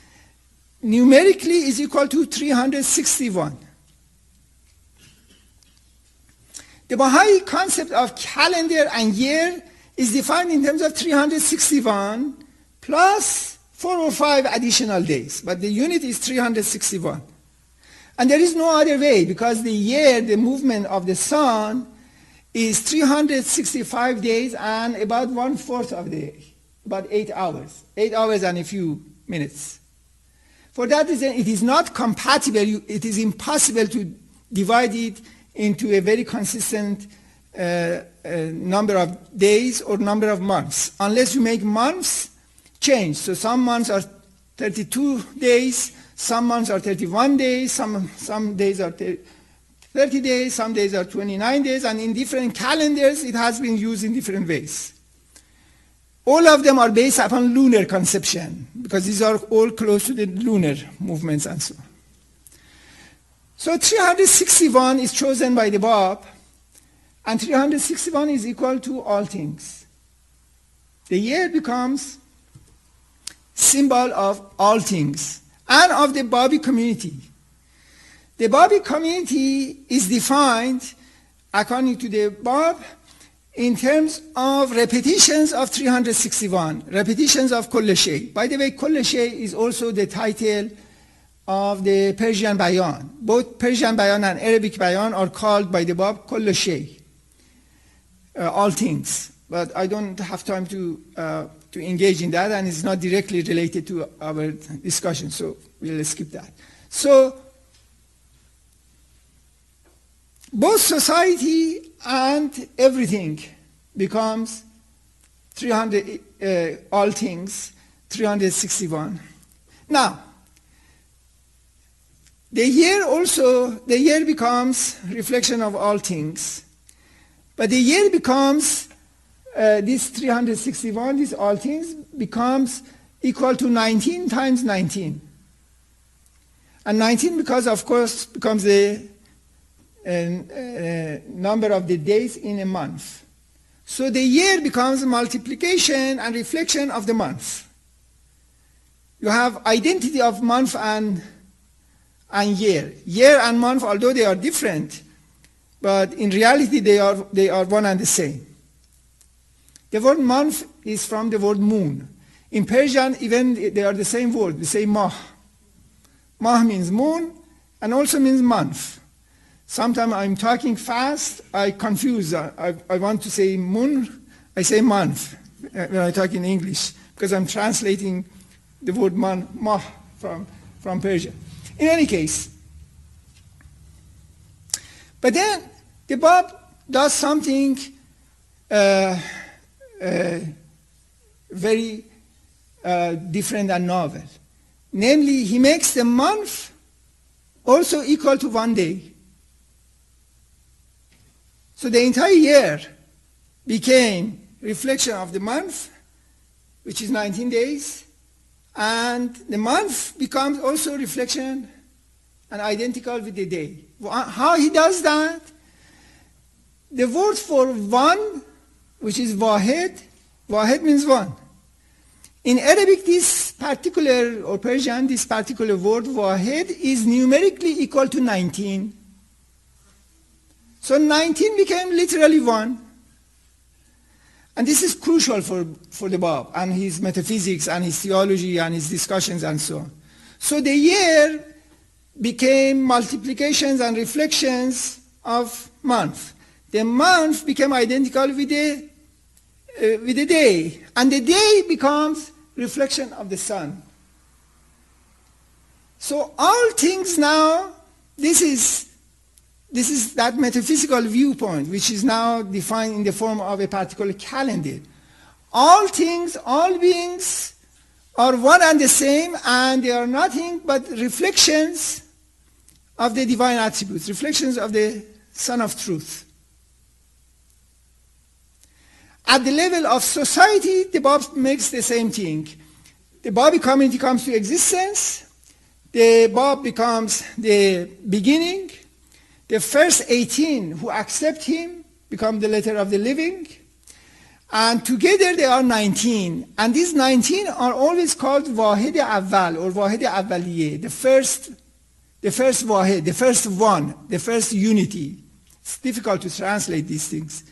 numerically is equal to 361. The Baha'i concept of calendar and year is defined in terms of 361 plus 4 or 5 additional days, but the unit is 361. And there is no other way, because the year, the movement of the sun, is 365 days and about 1/4 of the day, about 8 hours. 8 hours and a few minutes. For that reason, it is not compatible, it is impossible to divide it into a very consistent number of days or number of months, unless you make months change. So some months are 32 days, some months are 31 days, some days are 30 days, some days are 29 days, and in different calendars it has been used in different ways. All of them are based upon lunar conception, because these are all close to the lunar movements and so on. So 361 is chosen by the Bab, and 361 is equal to all things. The year becomes symbol of all things and of the Babi community. The Babi community is defined, according to the Bab, in terms of repetitions of 361, repetitions of kull shay. By the way, kull shay is also the title of the Persian Bayan. Both Persian Bayan and Arabic Bayan are called by the Bab kull shay, all things. But I don't have time to engage in that, and it's not directly related to our discussion, so we'll skip that. So both society and everything becomes 300, all things, 361. Now, the year becomes reflection of all things, but the year becomes, this 361, this all things, becomes equal to 19 times 19. And 19, because of course, becomes the number of the days in a month. So the year becomes multiplication and reflection of the month. You have identity of month and year. Year and month, although they are different, but in reality they are one and the same. The word month is from the word moon. In Persian, even they are the same word. We say mah. Mah means moon and also means month. Sometimes I'm talking fast, I confuse. I want to say moon, I say month when I talk in English, because I'm translating the word mah from Persian. In any case, but then the Bab does something very different and novel. Namely, he makes the month also equal to 1 day. So the entire year became reflection of the month, which is 19 days, And the month becomes also reflection and identical with the day. How he does that? The word for one, which is wahed means one. In Arabic, this particular, or Persian, this particular word, wahed, is numerically equal to 19. So 19 became literally one. And this is crucial for the Bab and his metaphysics and his theology and his discussions and so on. So the year became multiplications and reflections of month. The month became identical with the day. And the day becomes reflection of the sun. So all things now, this is that metaphysical viewpoint, which is now defined in the form of a particular calendar. All things, all beings are one and the same, and they are nothing but reflections of the divine attributes, reflections of the Son of Truth. At the level of society, the Bab makes the same thing. The Babi community comes to existence. The Bab becomes the beginning. The first 18 who accept him become the letter of the living. And together they are 19. And these 19 are always called Wahed Awwal or Wahed Awwaliye, the first Wahed, the first one, the first unity. It's difficult to translate these things.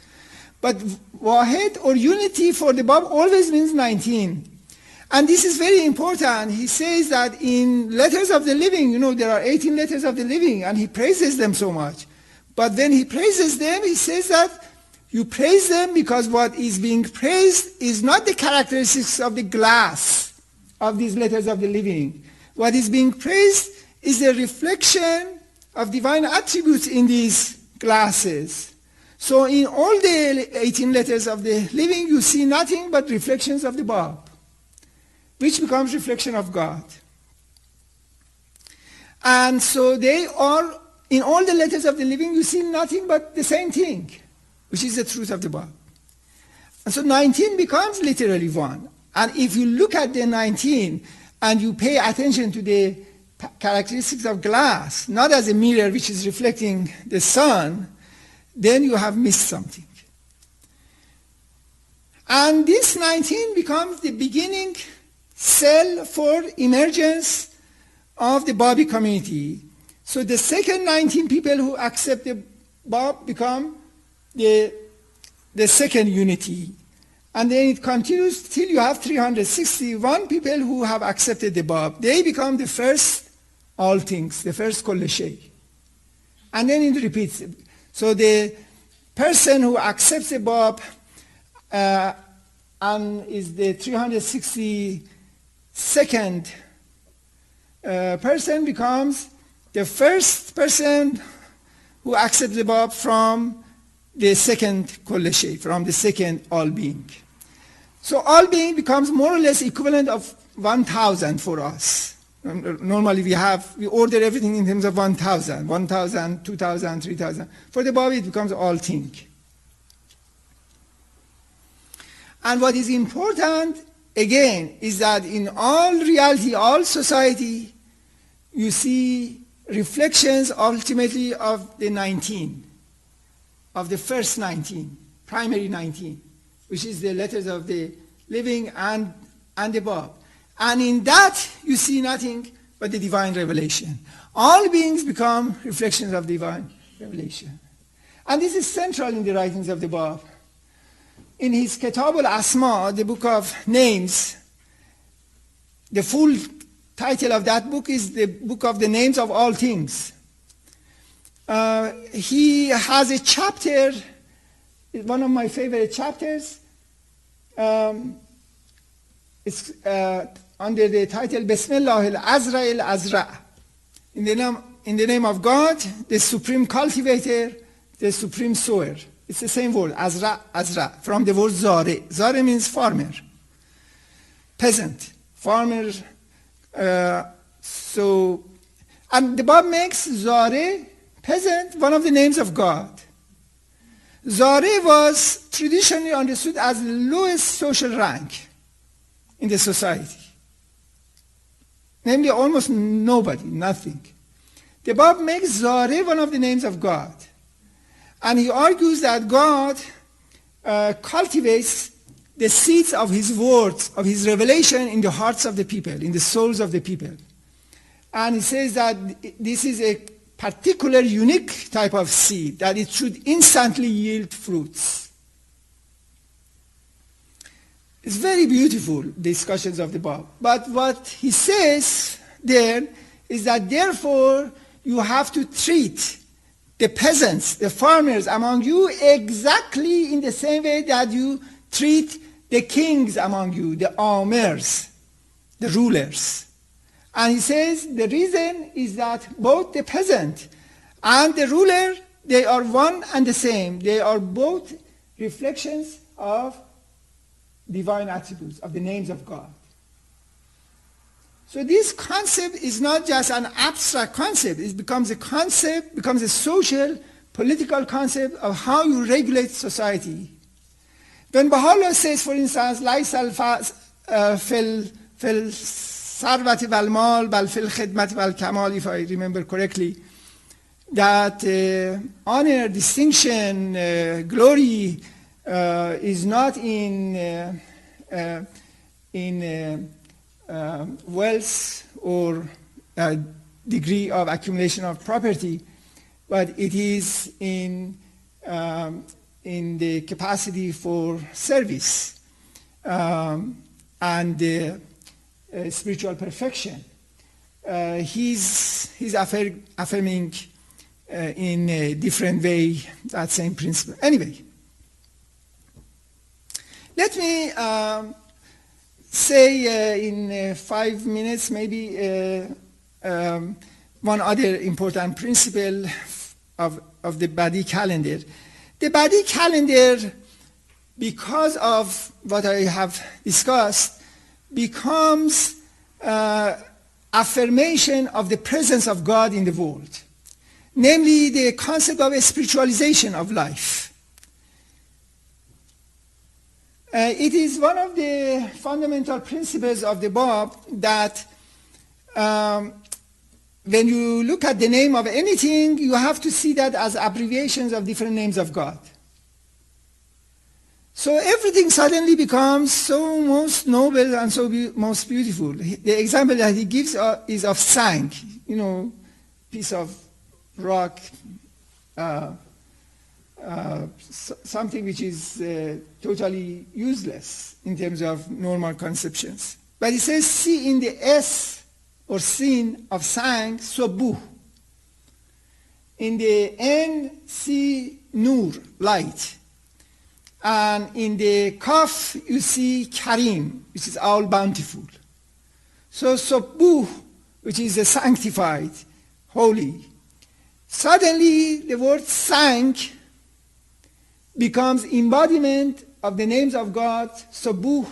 But Wahed or unity for the Bab always means 19. And this is very important. He says that in letters of the living, there are 18 letters of the living, and he praises them so much. But when he praises them, he says that you praise them because what is being praised is not the characteristics of the glass of these letters of the living. What is being praised is the reflection of divine attributes in these glasses. So in all the 18 letters of the living, you see nothing but reflections of the Bab, which becomes reflection of God. And so they are, in all the letters of the living, you see nothing but the same thing, which is the truth of the Bab. And so 19 becomes literally one. And if you look at the 19 and you pay attention to the characteristics of glass, not as a mirror which is reflecting the sun, then you have missed something. And this 19 becomes the beginning cell for emergence of the Babi community. So the second 19 people who accept the Bab become the second unity. And then it continues till you have 361 people who have accepted the Bab. They become the first all things, the first Kull Shay. And then it repeats. So the person who accepts the Bab and is the 362nd person becomes the first person who accepts the Bab from the second Kull Shay, from the second all-being. So all-being becomes more or less equivalent of 1,000 for us. Normally we order everything in terms of 1,000, 1,000, 2,000, 3,000. For the Bab it becomes all thing. And what is important, again, is that in all reality, all society, you see reflections ultimately of the 19, of the first 19, primary 19, which is the letters of the living and the Bab. And in that, you see nothing but the divine revelation. All beings become reflections of divine revelation. And this is central in the writings of the Bab. In his Kitab al-Asma, the book of names, the full title of that book is the book of the names of all things. He has a chapter, one of my favorite chapters. It's under the title Bismillah al-Azra al-Azra. In the name of God, the supreme cultivator, the supreme sower. It's the same word, Azra, Azra, from the word Zare. Zare means farmer, peasant, farmer. And the Bab makes Zare, peasant, one of the names of God. Zare was traditionally understood as the lowest social rank in the society. namely almost nobody, nothing. The Bab makes Zare one of the names of God. And he argues that God cultivates the seeds of his words, of his revelation in the hearts of the people, in the souls of the people. And he says that this is a particular unique type of seed, that it should instantly yield fruits. It's very beautiful, discussions of the Bab. But what he says there is that therefore you have to treat the peasants, the farmers among you exactly in the same way that you treat the kings among you, the amirs, the rulers. And he says the reason is that both the peasant and the ruler, they are one and the same. They are both reflections of divine attributes, of the names of God. So this concept is not just an abstract concept. It becomes a concept, becomes a social, political concept of how you regulate society. When Baha'u'llah says, for instance, لَيْسَ فِي الثَّرْوَةِ وَالْمَالِ بَلْ فِي الْخِدْمَةِ وَالْكَمَالِ, if I remember correctly, that honor, distinction, glory is not in wealth or degree of accumulation of property, but it is in the capacity for service and spiritual perfection. He's affirming in a different way that same principle. Anyway, let me say in 5 minutes maybe one other important principle of the Badí calendar. The Badí calendar, because of what I have discussed, becomes affirmation of the presence of God in the world, namely the concept of a spiritualization of life. It is one of the fundamental principles of the Bab that when you look at the name of anything, you have to see that as abbreviations of different names of God. So everything suddenly becomes so most noble and so most beautiful. The example that he gives is of Sang, piece of rock, something which is totally useless in terms of normal conceptions. But he says, see in the S or sin of Sang, Subuh. In the N, see Nur, light. And in the Kaf, you see Karim, which is all bountiful. So Subuh, which is the sanctified, holy. Suddenly, the word Sang becomes embodiment of the names of God, Subuh,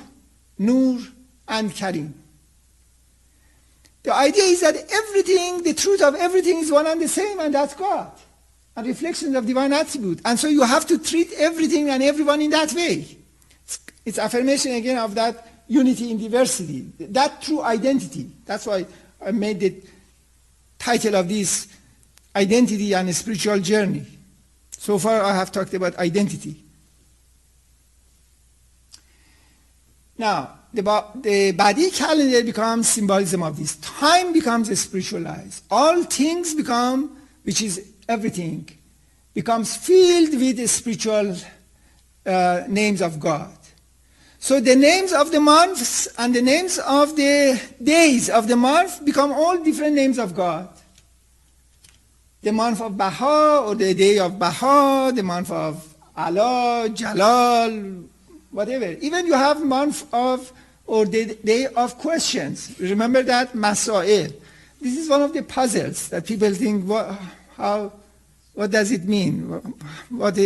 Nur, and Karim. The idea is that everything, the truth of everything is one and the same, and that's God, and reflections of divine attribute. And so you have to treat everything and everyone in that way. It's affirmation again of that unity in diversity, that true identity. That's why I made the title of this Identity and a Spiritual Journey. So far I have talked about identity. Now, the Badí calendar becomes symbolism of this. Time becomes spiritualized. All things become, which is everything, becomes filled with the spiritual names of God. So the names of the months and the names of the days of the month become all different names of God. The month of Baha, or the day of Baha, the month of Allah, Jalal, whatever. Even you have month of, or the day of questions. Remember that? Masail. This is one of the puzzles that people think, what does it mean? What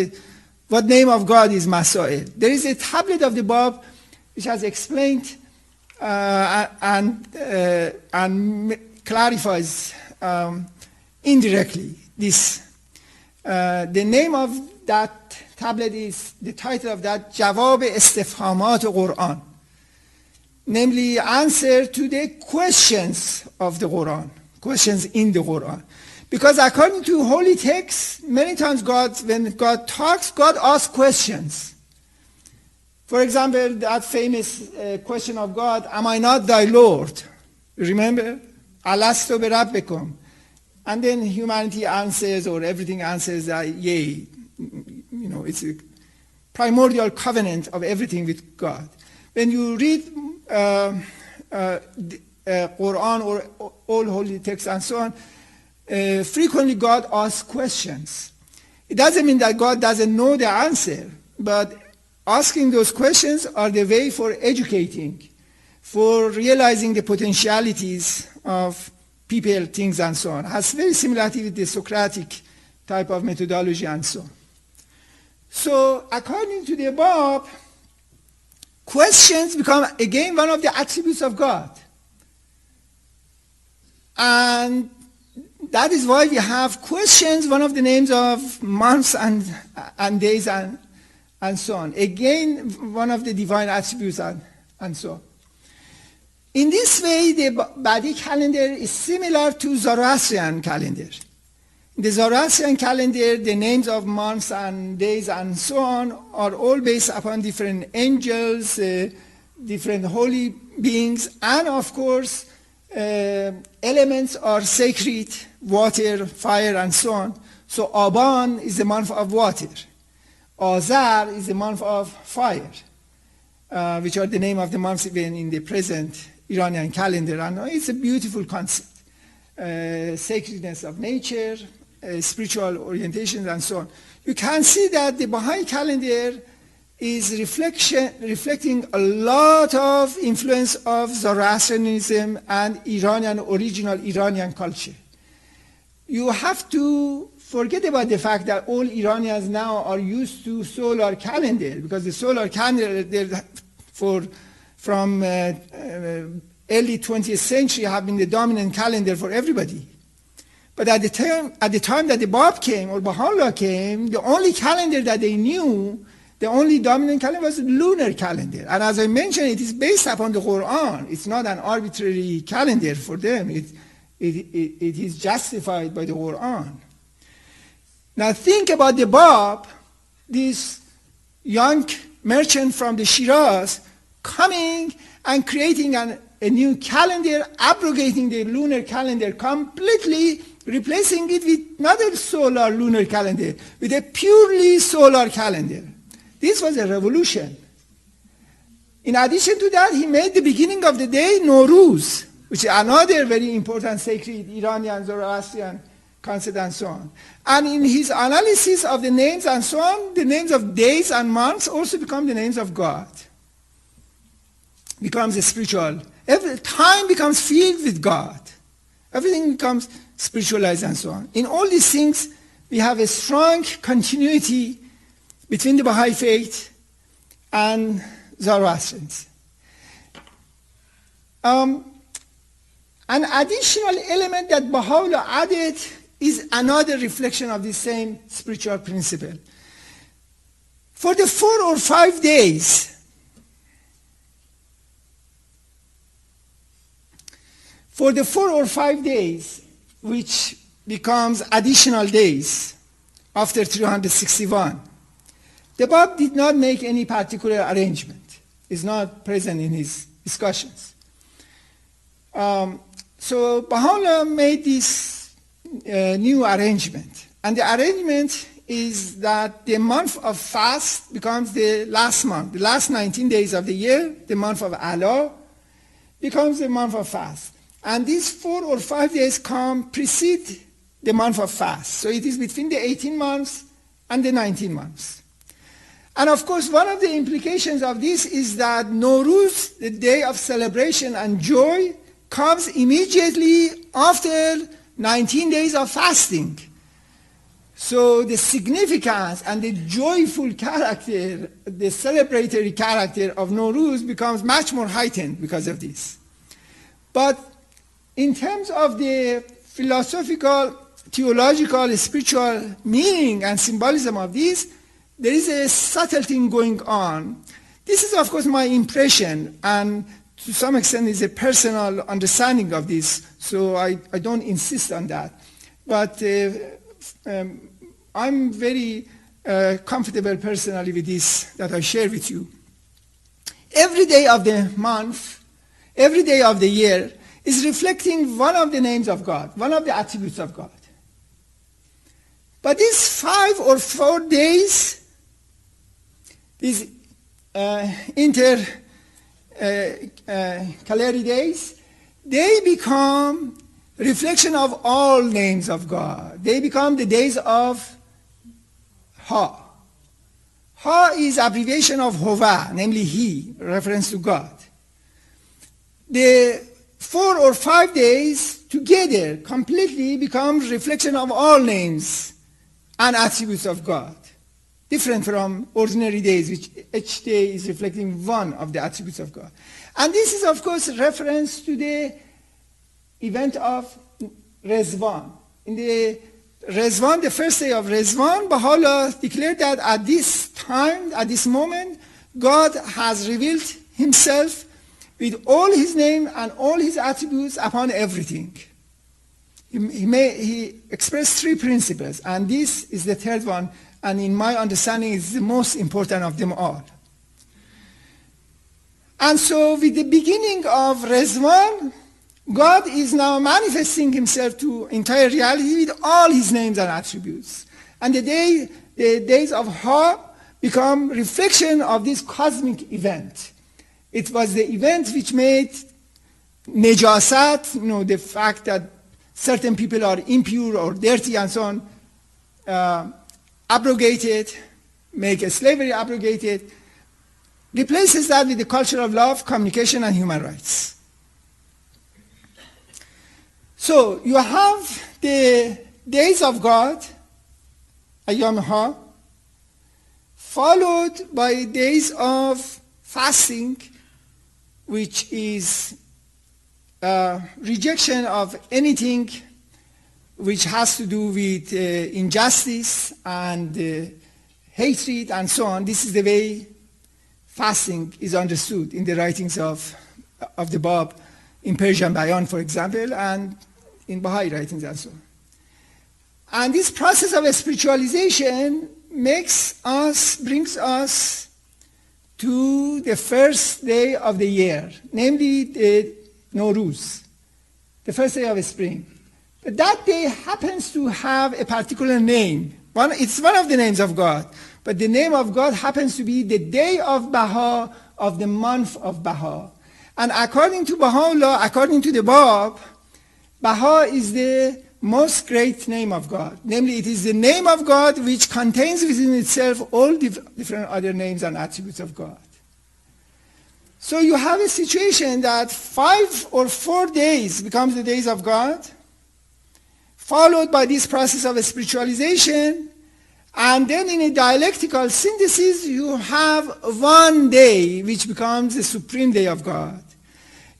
name of God is Masail? There is a tablet of the Bab which has explained and clarifies indirectly this. The name of that tablet is, the title of that, Jawab Istifhamat Quran. namely answer to the questions of the Quran, questions in the Quran. Because according to holy texts, many times when God talks, God asks questions. For example, that famous question of God, am I not thy Lord? Remember? Alastu bi rabbikum. And then humanity answers, or everything answers that, yea. You know, it's a primordial covenant of everything with God. When you read Quran or all holy texts and so on, frequently God asks questions. It doesn't mean that God doesn't know the answer, but asking those questions are the way for educating, for realizing the potentialities of people, things, and so on. It has very similarity with the Socratic type of methodology and so on. So according to the above, questions become again one of the attributes of God. And that is why we have questions, one of the names of months and days and so on. Again, one of the divine attributes and so on. In this way, the Badí calendar is similar to Zoroastrian calendar. In the Zoroastrian calendar, the names of months and days and so on are all based upon different angels, different holy beings, and of course, elements are sacred, water, fire, and so on. So Aban is the month of water. Azar is the month of fire, which are the name of the months even in the present Iranian calendar. And it's a beautiful concept. Sacredness of nature, spiritual orientations, and so on. You can see that the Baha'i calendar is reflecting a lot of influence of Zoroastrianism and original Iranian culture. You have to forget about the fact that all Iranians now are used to solar calendar, because the solar calendar from early 20th century have been the dominant calendar for everybody. But at the time that the Bab came, or Baha'u'llah came, the only calendar that they knew, the only dominant calendar was the lunar calendar. And as I mentioned, it is based upon the Quran. It's not an arbitrary calendar for them. It is justified by the Quran. Now think about the Bab, this young merchant from the Shiraz, coming and creating a new calendar, abrogating the lunar calendar completely, replacing it with not a solar lunar calendar, with a purely solar calendar. This was a revolution. In addition to that, he made the beginning of the day Nowruz, which is another very important sacred Iranian Zoroastrian concept and so on. And in his analysis of the names and so on, the names of days and months also become the names of God. Becomes spiritual. Every time becomes filled with God. Everything becomes spiritualized and so on. In all these things, we have a strong continuity between the Baha'i faith and Zoroastrians. An additional element that Baha'u'llah added is another reflection of the same spiritual principle. For the 4 or 5 days, which becomes additional days after 361, the Bab did not make any particular arrangement. It's not present in his discussions. So Baha'u'llah made this new arrangement. And the arrangement is that the month of fast becomes the last month. The last 19 days of the year, the month of Allah, becomes the month of fast. And these 4 or 5 days precede the month of fast. So it is between the 18 months and the 19 months. And of course, one of the implications of this is that Nowruz, the day of celebration and joy, comes immediately after 19 days of fasting. So the significance and the joyful character, the celebratory character of Nowruz becomes much more heightened because of this. But in terms of the philosophical, theological, spiritual meaning and symbolism of this, there is a subtle thing going on. This is, of course, my impression, and to some extent is a personal understanding of this, so I don't insist on that. But I'm very comfortable personally with this that I share with you. Every day of the month, every day of the year is reflecting one of the names of God, one of the attributes of God. But these 5 or 4 days, these intercalary days, they become reflection of all names of God. They become the days of Ha. Ha is abbreviation of Hova, namely He, reference to God. The 4 or 5 days together completely becomes reflection of all names and attributes of God, different from ordinary days, which each day is reflecting one of the attributes of God. And this is, of course, reference to the event of Rezvan. In the Rezvan, the first day of Rezvan, Baha'u'llah declared that at this time, at this moment, God has revealed himself with all his name and all his attributes upon everything. He expressed 3 principles, and this is the third one, and in my understanding is the most important of them all. And so with the beginning of Rezvan, God is now manifesting himself to entire reality with all his names and attributes. And the days of Ha become reflection of this cosmic event. It was the event which made Najasat, the fact that certain people are impure or dirty and so on, abrogated, make slavery abrogated, replaces that with the culture of love, communication, and human rights. So you have the days of God, Ayyam Ha, followed by days of fasting, which is rejection of anything which has to do with injustice and hatred and so on. This is the way fasting is understood in the writings of the Bab, in Persian Bayan, for example, and in Baha'i writings also. And this process of spiritualization brings us to the first day of the year, namely the Nowruz, the first day of spring. But that day happens to have a particular name. It's one of the names of God, but the name of God happens to be the day of Baha, of the month of Baha. And according to Baha'u'llah, according to the Bab, Baha is the most great name of God. Namely, it is the name of God which contains within itself all different other names and attributes of God. So you have a situation that 5 or 4 days becomes the days of God, followed by this process of spiritualization, and then in a dialectical synthesis you have one day which becomes the supreme day of God.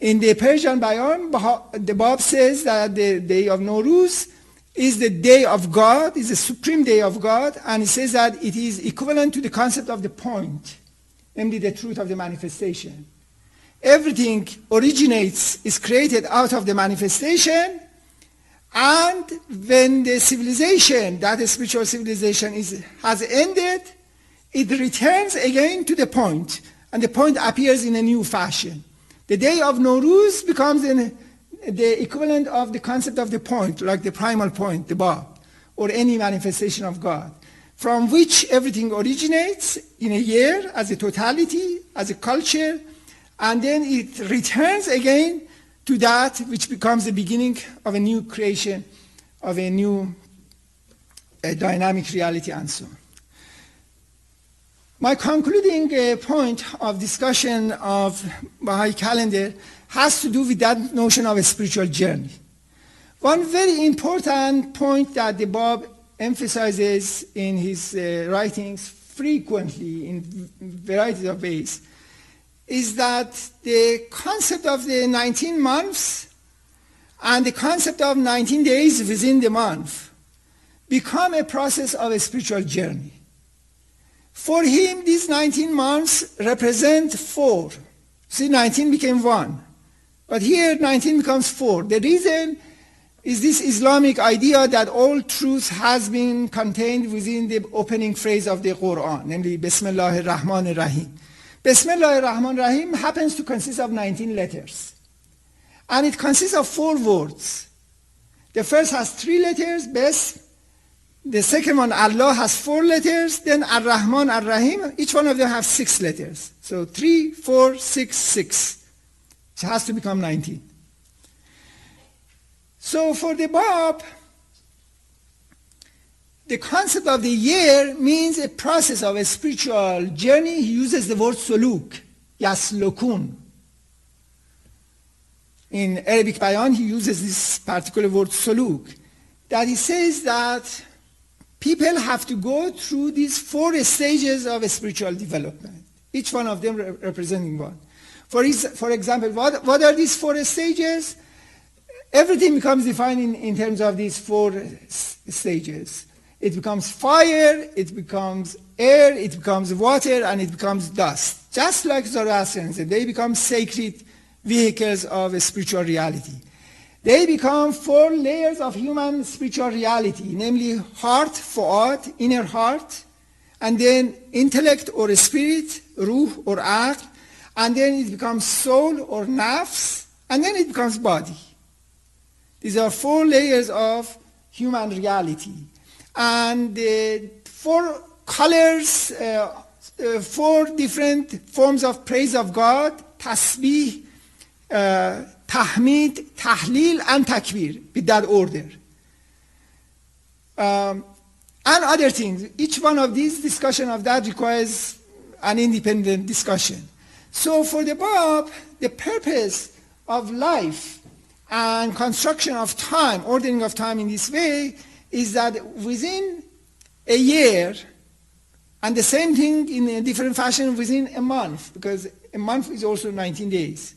In the Persian Bayan, the Bab says that the day of Nowruz is the day of God, is the supreme day of God, and he says that it is equivalent to the concept of the point, namely the truth of the manifestation. Everything originates, is created out of the manifestation, and when the civilization, that is spiritual civilization, has ended, it returns again to the point, and the point appears in a new fashion. The day of Nowruz becomes the equivalent of the concept of the point, like the primal point, the Bab, or any manifestation of God, from which everything originates in a year as a totality, as a culture, and then it returns again to that which becomes the beginning of a new creation, of a new dynamic reality, and so on. My concluding point of discussion of Baha'i calendar has to do with that notion of a spiritual journey. One very important point that the Bab emphasizes in his writings frequently in varieties of ways is that the concept of the 19 months and the concept of 19 days within the month become a process of a spiritual journey. For him, these 19 months represent 4, See, 19 became 1. But here 19 becomes 4. The reason is this Islamic idea that all truth has been contained within the opening phrase of the Quran, namely Bismillah ar-Rahman ar-Rahim. Bismillah ar-Rahman ar-Rahim happens to consist of 19 letters. And it consists of 4 words. The first has 3 letters, Bes. The second one, Allah, has 4 letters. Then Ar-Rahman, Ar-Rahim, each one of them have 6 letters. So 3, 4, 6, 6. It has to become 19. So for the Bab, the concept of the year means a process of a spiritual journey. He uses the word suluk, yaslukun. In Arabic Bayan, he uses this particular word suluk, that he says that people have to go through these 4 stages of a spiritual development, each one of them representing one. For example, what are these 4 stages? Everything becomes defined in terms of these 4 stages. It becomes fire, it becomes air, it becomes water, and it becomes dust. Just like Zoroastrians, they become sacred vehicles of a spiritual reality. They become 4 layers of human spiritual reality, namely heart, fu'ad, inner heart, and then intellect or spirit, ruh or aql, and then it becomes soul or nafs, and then it becomes body. These are 4 layers of human reality. And 4 colors, 4 different forms of praise of God, tasbih, tahmid, tahleel, and takbir, with that order. And other things. Each one of these, discussion of that requires an independent discussion. So for the Bab, the purpose of life and construction of time, ordering of time in this way, is that within a year, and the same thing in a different fashion within a month, because a month is also 19 days.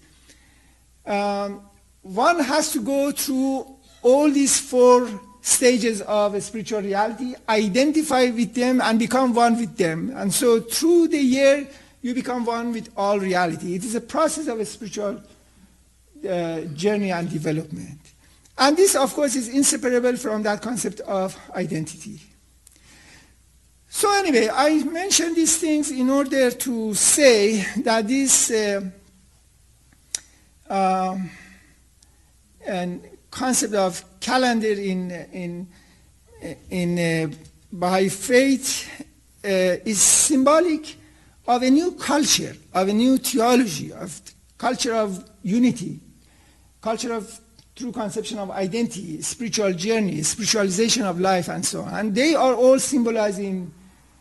One has to go through all these 4 stages of a spiritual reality, identify with them, and become one with them. And so through the year, you become one with all reality. It is a process of a spiritual journey and development. And this, of course, is inseparable from that concept of identity. So anyway, I mentioned these things in order to say that this concept of calendar in Baha'i faith is symbolic of a new culture, of a new theology, of culture of unity, culture of true conception of identity, spiritual journey, spiritualization of life, and so on. And they are all symbolized in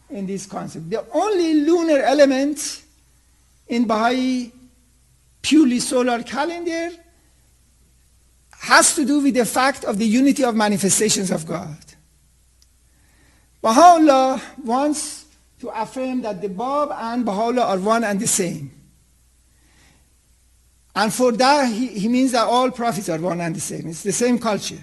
this concept. The only lunar element in Baha'i purely solar calendar has to do with the fact of the unity of manifestations of God. Baha'u'llah wants to affirm that the Bab and Baha'u'llah are one and the same. And for that, he means that all prophets are one and the same. It's the same culture.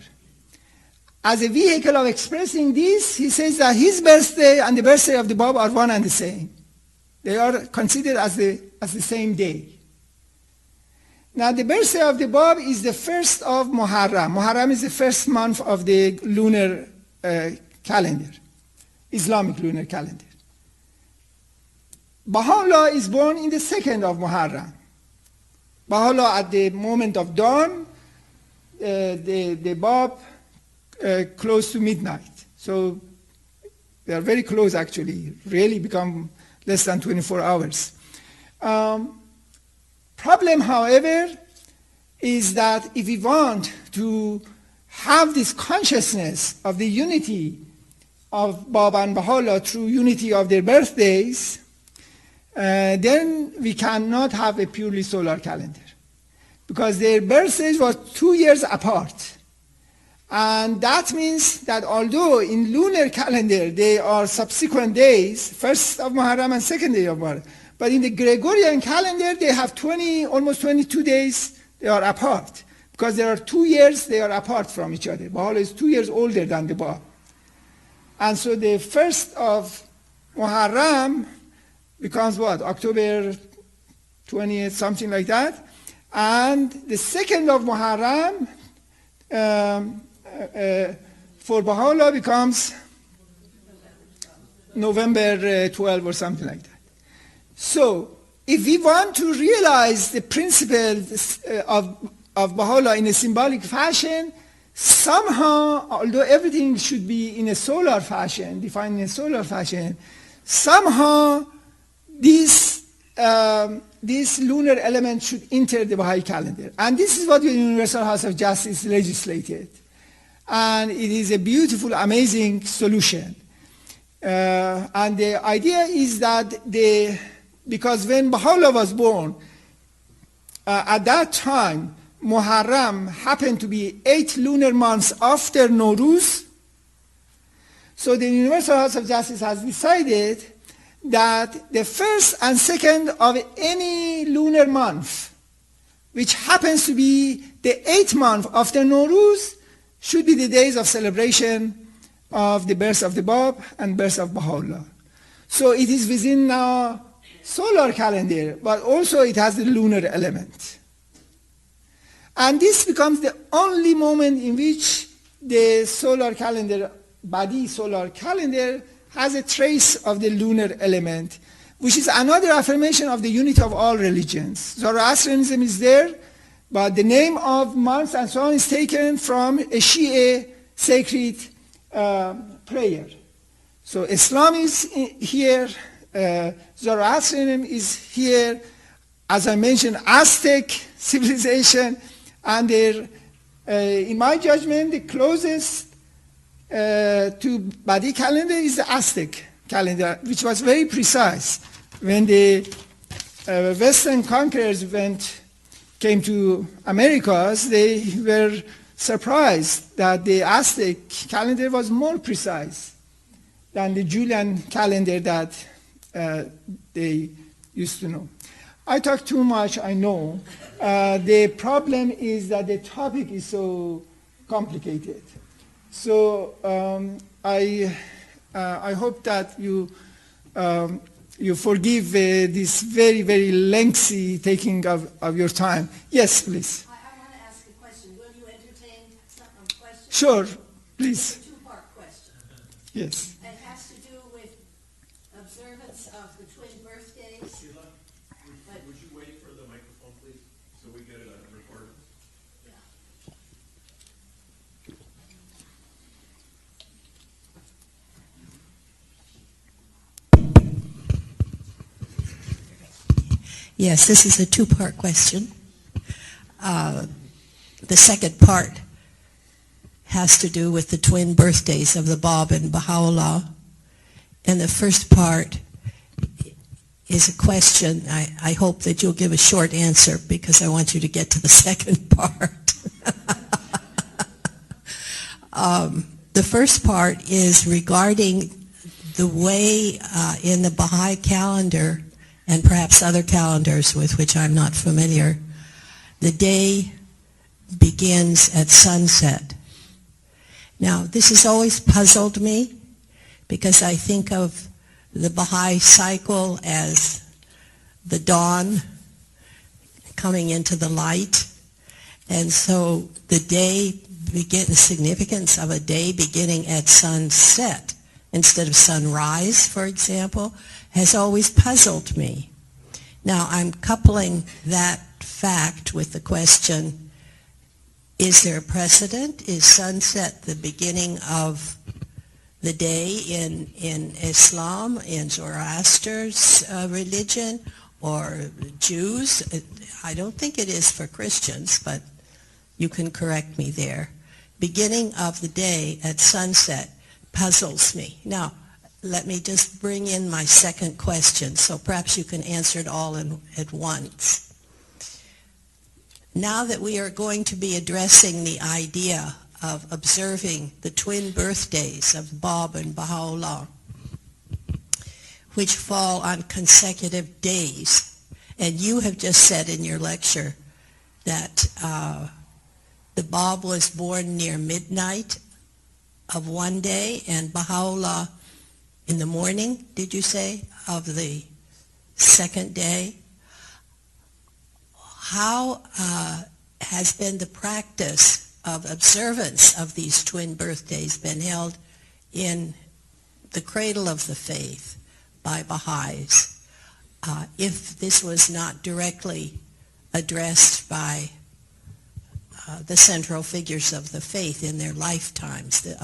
As a vehicle of expressing this, he says that his birthday and the birthday of the Bab are one and the same. They are considered as the same day. Now, the birthday of the Bab is the 1st of Muharram. Muharram is the first month of the lunar calendar, Islamic lunar calendar. Baha'u'llah is born in the 2nd of Muharram. Baha'u'llah, at the moment of dawn, the Bab close to midnight. So they are very close, actually, really become less than 24 hours. Problem, however, is that if we want to have this consciousness of the unity of Bab and Baha'u'llah through unity of their birthdays, then we cannot have a purely solar calendar, because their birthdays were 2 years apart. And that means that although in lunar calendar they are subsequent days, 1st of Muharram and 2nd day of Muharram, but in the Gregorian calendar they have almost 22 days they are apart, because there are 2 years they are apart from each other. Baha'u'llah is 2 years older than the Bab. And so the 1st of Muharram becomes what? October 20th, something like that. And the 2nd of Muharram for Baha'u'llah becomes November 12 or something like that. So if we want to realize the principles of Baha'u'llah in a symbolic fashion, somehow, although everything should be in a solar fashion, defined in a solar fashion, somehow this lunar element should enter the Baha'i calendar. And this is what the Universal House of Justice legislated. And it is a beautiful, amazing solution. And the idea is that because when Baha'u'llah was born, at that time, Muharram happened to be 8 lunar months after Nowruz. So the Universal House of Justice has decided that the 1st and 2nd of any lunar month, which happens to be the 8th month after Nowruz, should be the days of celebration of the birth of the Bab and birth of Baha'u'llah. So it is within now solar calendar, but also it has the lunar element. And this becomes the only moment in which the solar calendar, Badí solar calendar, has a trace of the lunar element, which is another affirmation of the unity of all religions. Zoroastrianism is there, but the name of months and so on is taken from a Shia sacred prayer. So Islam is here, Zoroastrianism is here, as I mentioned, Aztec civilization, and in my judgment, the closest to Badí calendar is the Aztec calendar, which was very precise. When the Western conquerors came to Americas, they were surprised that the Aztec calendar was more precise than the Julian calendar that they used to know. I talk too much, I know. The problem is that the topic is so complicated. So I hope that you forgive this very, very lengthy taking of your time. Yes, please. I want to ask a question. Will you entertain some questions? Sure, please. It's a two-part question. Yes. It has to do with observance of the twin birthdays. Sheila, would you wait for the microphone, please, so we get it recorded? Yes, this is a two-part question. The second part has to do with the twin birthdays of the Bab and Baha'u'llah. And the first part is a question. I hope that you'll give a short answer because I want you to get to the second part. The first part is regarding the way in the Baha'i calendar and perhaps other calendars with which I'm not familiar, the day begins at sunset. Now, this has always puzzled me because I think of the Baha'i cycle as the dawn coming into the light. And so the significance of a day beginning at sunset instead of sunrise, for example, has always puzzled me. Now, I'm coupling that fact with the question, is there a precedent? Is sunset the beginning of the day in Islam, in Zoroaster's religion, or Jews? I don't think it is for Christians, but you can correct me there. Beginning of the day at sunset puzzles me. Now, let me just bring in my second question, so perhaps you can answer it all at once. Now that we are going to be addressing the idea of observing the twin birthdays of Bab and Baha'u'llah, which fall on consecutive days, and you have just said in your lecture that the Bab was born near midnight of one day and Baha'u'llah in the morning, did you say, of the second day? how has been the practice of observance of these twin birthdays been held in the cradle of the faith by Baha'is, if this was not directly addressed by the central figures of the faith in their lifetimes, the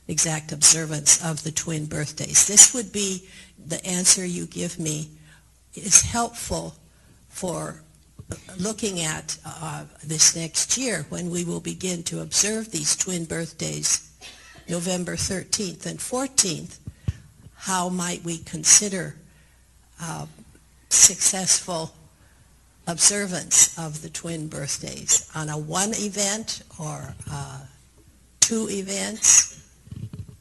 exact observance of the twin birthdays. This would be the answer you give me is helpful for looking at this next year when we will begin to observe these twin birthdays, November 13th and 14th. How might we consider successful observance of the twin birthdays on a one event or two events,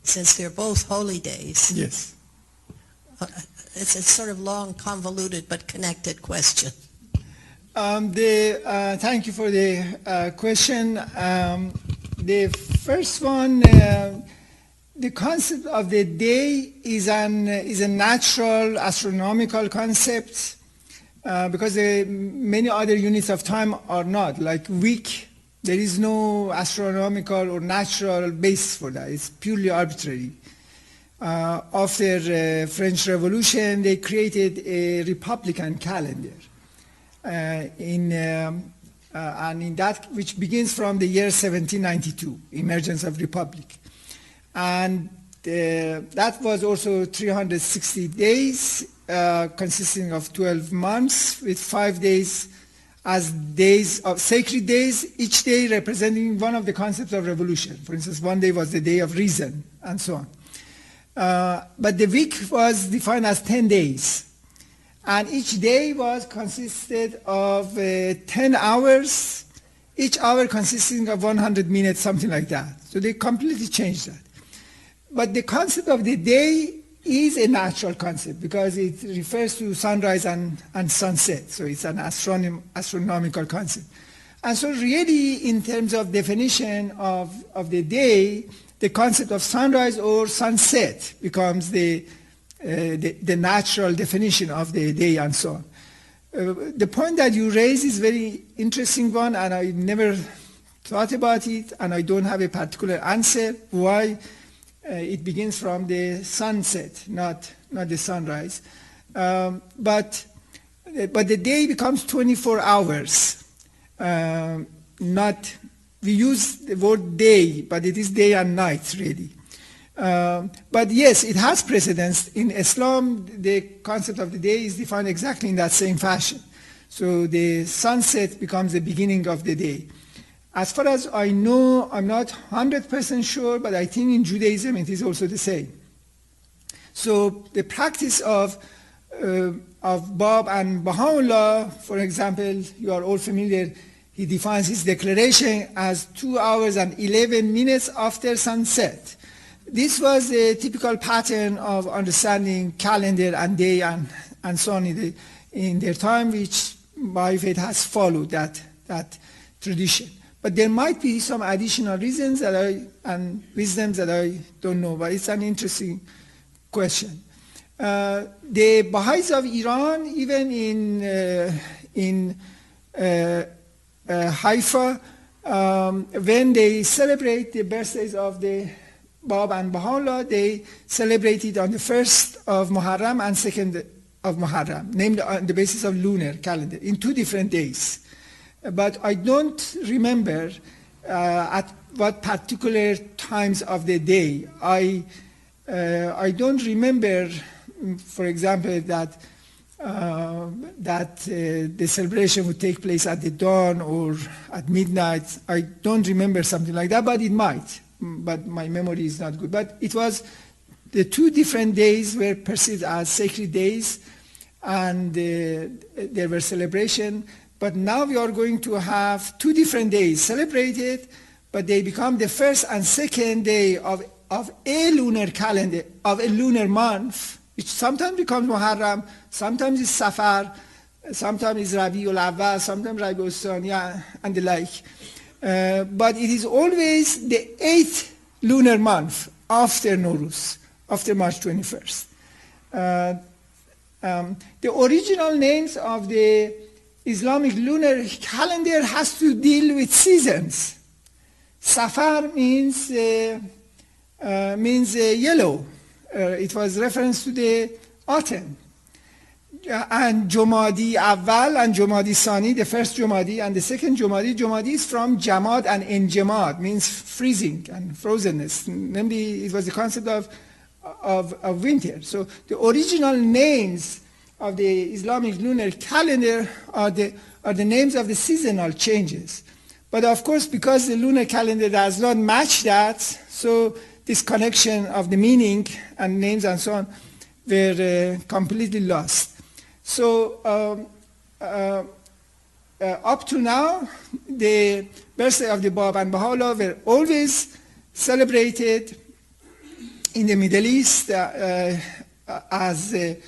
since they're both holy days? Yes. It's a sort of long, convoluted, but connected question. Thank you for the question. The first one, the concept of the day is a natural astronomical concept because many other units of time are not, like week. There is no astronomical or natural basis for that. It's purely arbitrary. After French Revolution, they created a republican calendar, and in that, which begins from the year 1792, emergence of republic, and that was also 360 days, consisting of 12 months, with 5 days as days of sacred days, each day representing one of the concepts of revolution. For instance, one day was the day of reason, and so on. But the week was defined as 10 days. And each day was consisted of 10 hours, each hour consisting of 100 minutes, something like that. So they completely changed that. But the concept of the day is a natural concept because it refers to sunrise and sunset. So it's an astronomical concept. And so really, in terms of definition of the day, the concept of sunrise or sunset becomes the natural definition of the day, and so on. The point that you raise is very interesting one, and I never thought about it, and I don't have a particular answer why it begins from the sunset, not the sunrise. But the day becomes 24 hours. We use the word day, but it is day and night, really. But yes, it has precedence. In Islam, the concept of the day is defined exactly in that same fashion. So the sunset becomes the beginning of the day. As far as I know, I'm not 100% sure, but I think in Judaism it is also the same. So the practice of Bab and Baha'u'llah, for example, you are all familiar, he defines his declaration as 2 hours and 11 minutes after sunset. This was a typical pattern of understanding calendar and day and so on in their time, which my faith has followed that tradition. But there might be some additional reasons and wisdoms that I don't know, but it's an interesting question. The Baha'is of Iran, even in Haifa, when they celebrate the birthdays of the Bab and Baha'u'llah, they celebrate it on the 1st of Muharram and 2nd of Muharram, named on the basis of lunar calendar, in 2 different days. But I don't remember at what particular times of the day. I don't remember, for example, that the celebration would take place at the dawn or at midnight. I don't remember something like that, but it might. But my memory is not good. But it was the 2 different days were perceived as sacred days, and there were celebration. But now we are going to have 2 different days celebrated, but they become the 1st and 2nd day of a lunar calendar, of a lunar month, which sometimes becomes Muharram, sometimes is Safar, sometimes is Rabiul Awwal, sometimes Rabiul Thani, and the like. But it is always the 8th lunar month after Nowruz, after March 21st. The original names of the Islamic lunar calendar has to deal with seasons. Safar means yellow. It was reference to the autumn. And Jumadi Awal and Jumadi Sani, the first Jumadi and the second Jumadi. Jumadi is from Jamad and Enjamad, means freezing and frozenness. Namely, it was the concept of winter. So the original names of the Islamic lunar calendar are the names of the seasonal changes. But of course, because the lunar calendar does not match that, so this connection of the meaning and names and so on were completely lost. So up to now, the birthday of the Bab and Baha'u'llah were always celebrated in the Middle East as the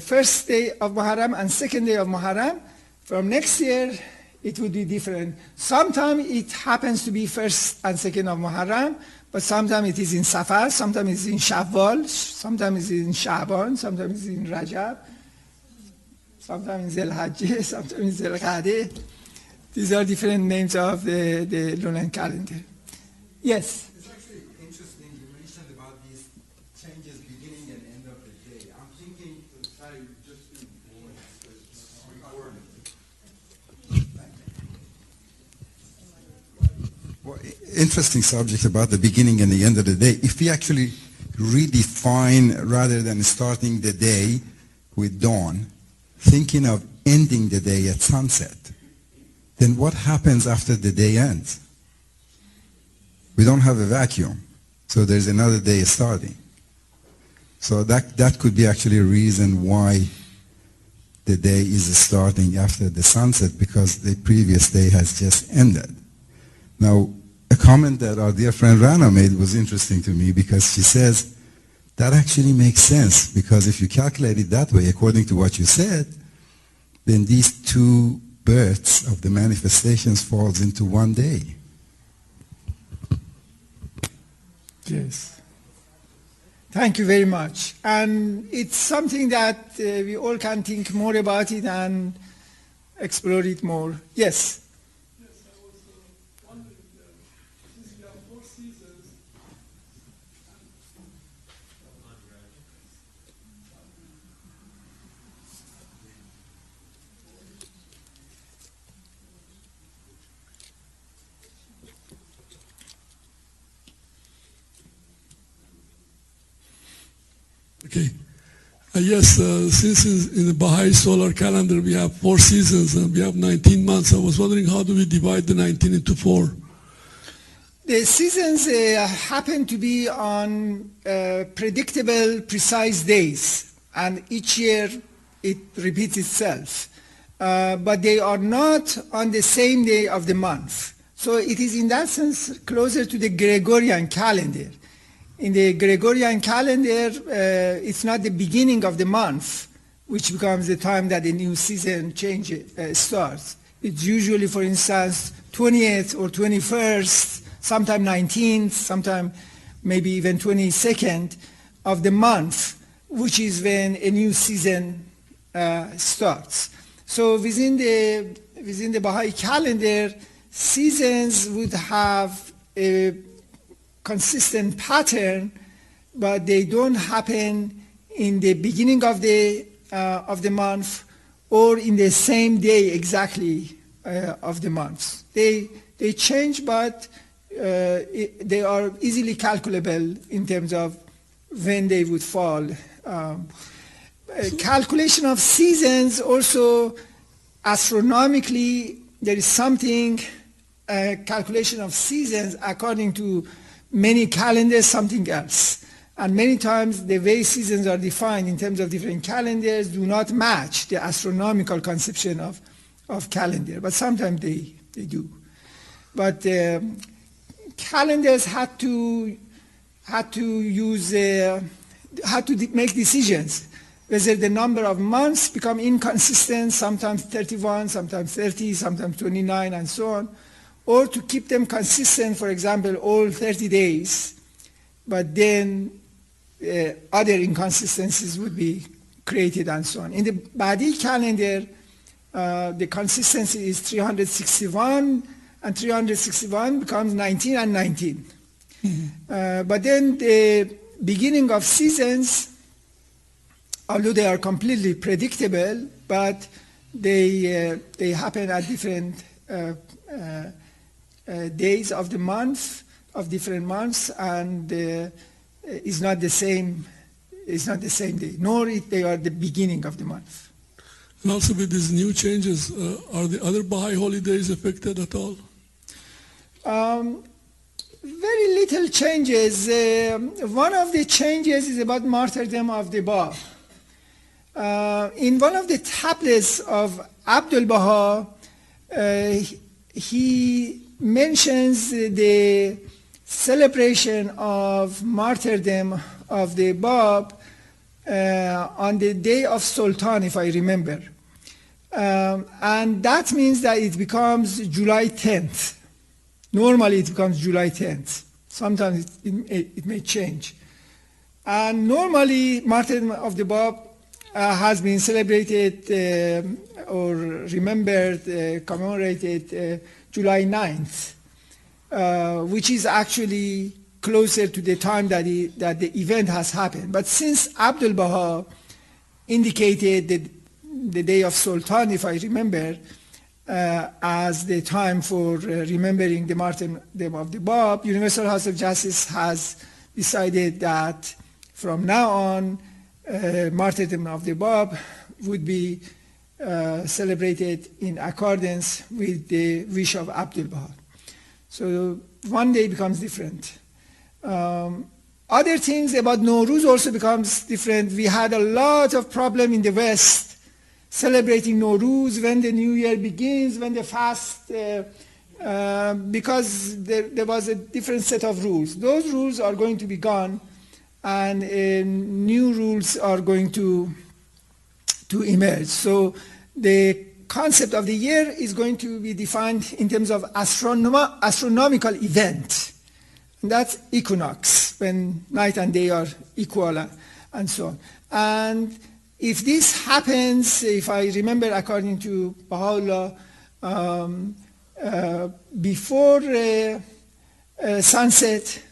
first day of Muharram and second day of Muharram. From next year, it would be different. Sometimes it happens to be first and second of Muharram, but sometimes it is in Safar, sometimes it's in Shawwal, sometimes it's in Sha'ban, sometimes it's in Rajab, sometimes in Zil Hajj, sometimes in Zil Qa'dah. These are different names of the lunar calendar. Yes? It's actually interesting you mentioned about these changes beginning and end of the day. I'm thinking, sorry, just well, interesting subject about the beginning and the end of the day. If we actually redefine rather than starting the day with dawn, thinking of ending the day at sunset, then what happens after the day ends? We don't have a vacuum, so there's another day starting. So that could be actually a reason why the day is starting after the sunset, because the previous day has just ended. Now, a comment that our dear friend Rana made was interesting to me, because she says that actually makes sense, because if you calculate it that way, according to what you said, then these two births of the manifestations falls into one day. Yes. Thank you very much. And it's something that we all can think more about it and explore it more. Yes? Yes, I was wondering, since we have 4 seasons, okay. Yes, since in the Baha'i solar calendar we have 4 seasons and we have 19 months, I was wondering how do we divide the 19 into 4? The seasons happen to be on predictable, precise days, and each year it repeats itself. But they are not on the same day of the month. So it is in that sense closer to the Gregorian calendar. In the Gregorian calendar, it's not the beginning of the month, which becomes the time that the new season change starts. It's usually, for instance, 20th or 21st, sometime 19th, sometime maybe even 22nd of the month, which is when a new season starts. So within the Baha'i calendar, seasons would have a consistent pattern, but they don't happen in the beginning of the month or in the same day exactly of the month. They change, but they are easily calculable in terms of when they would fall. Calculation of seasons also, astronomically, there is something, calculation of seasons according to many calendars, something else. And many times the way seasons are defined in terms of different calendars do not match the astronomical conception of calendar, but sometimes they do. But calendars had to make decisions whether the number of months become inconsistent, sometimes 31, sometimes 30, sometimes 29, and so on, or to keep them consistent, for example, all 30 days, but then other inconsistencies would be created and so on. In the Badí calendar, The consistency is 361, and 361 becomes 19 and 19. But then the beginning of seasons, although they are completely predictable, but they happen at different days of the month, of different months, and is not the same. It's not the same day, nor they are the beginning of the month. And also with these new changes, are the other Baha'i holidays affected at all? Very little changes. One of the changes is about martyrdom of the Bab. In one of the tablets of Abdul Baha, he mentions the celebration of martyrdom of the Bab on the day of Sultan, if I remember. And that means that it becomes July 10th. Normally it becomes July 10th. Sometimes it may change. And normally martyrdom of the Bab has been celebrated or remembered, commemorated July 9th, which is actually closer to the time that the event has happened. But since Abdul Baha indicated the day of Sultan, if I remember, as the time for remembering the martyrdom of the Bab, Universal House of Justice has decided that from now on, martyrdom of the Bab would be celebrated in accordance with the wish of Abdul Baha. So one day becomes different. Other things about Nowruz also becomes different. We had a lot of problem in the West celebrating Nowruz when the New Year begins, when the fast, because there was a different set of rules. Those rules are going to be gone, and new rules are going to emerge. So the concept of the year is going to be defined in terms of astronomical event. And that's equinox, when night and day are equal and so on. And if this happens, if I remember according to Baha'u'llah, before sunset,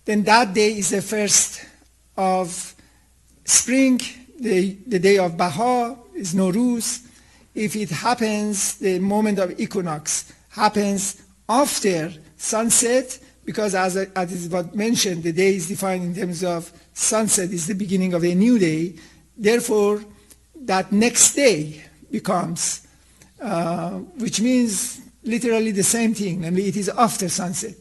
then that day is the first of spring, the day of Baha is Nowruz. If it happens, the moment of equinox happens after sunset, because as is what mentioned, the day is defined in terms of sunset is the beginning of a new day. Therefore, that next day becomes, which means literally the same thing, namely it is after sunset,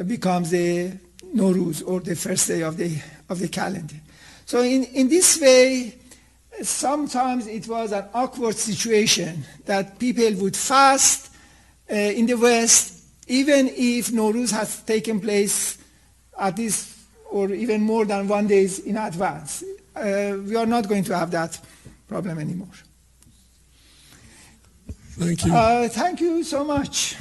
becomes the Nowruz, or the first day of the calendar. So in this way, sometimes it was an awkward situation that people would fast in the West, even if Nowruz has taken place at least or even more than 1 day in advance. We are not going to have that problem anymore. Thank you. Thank you so much.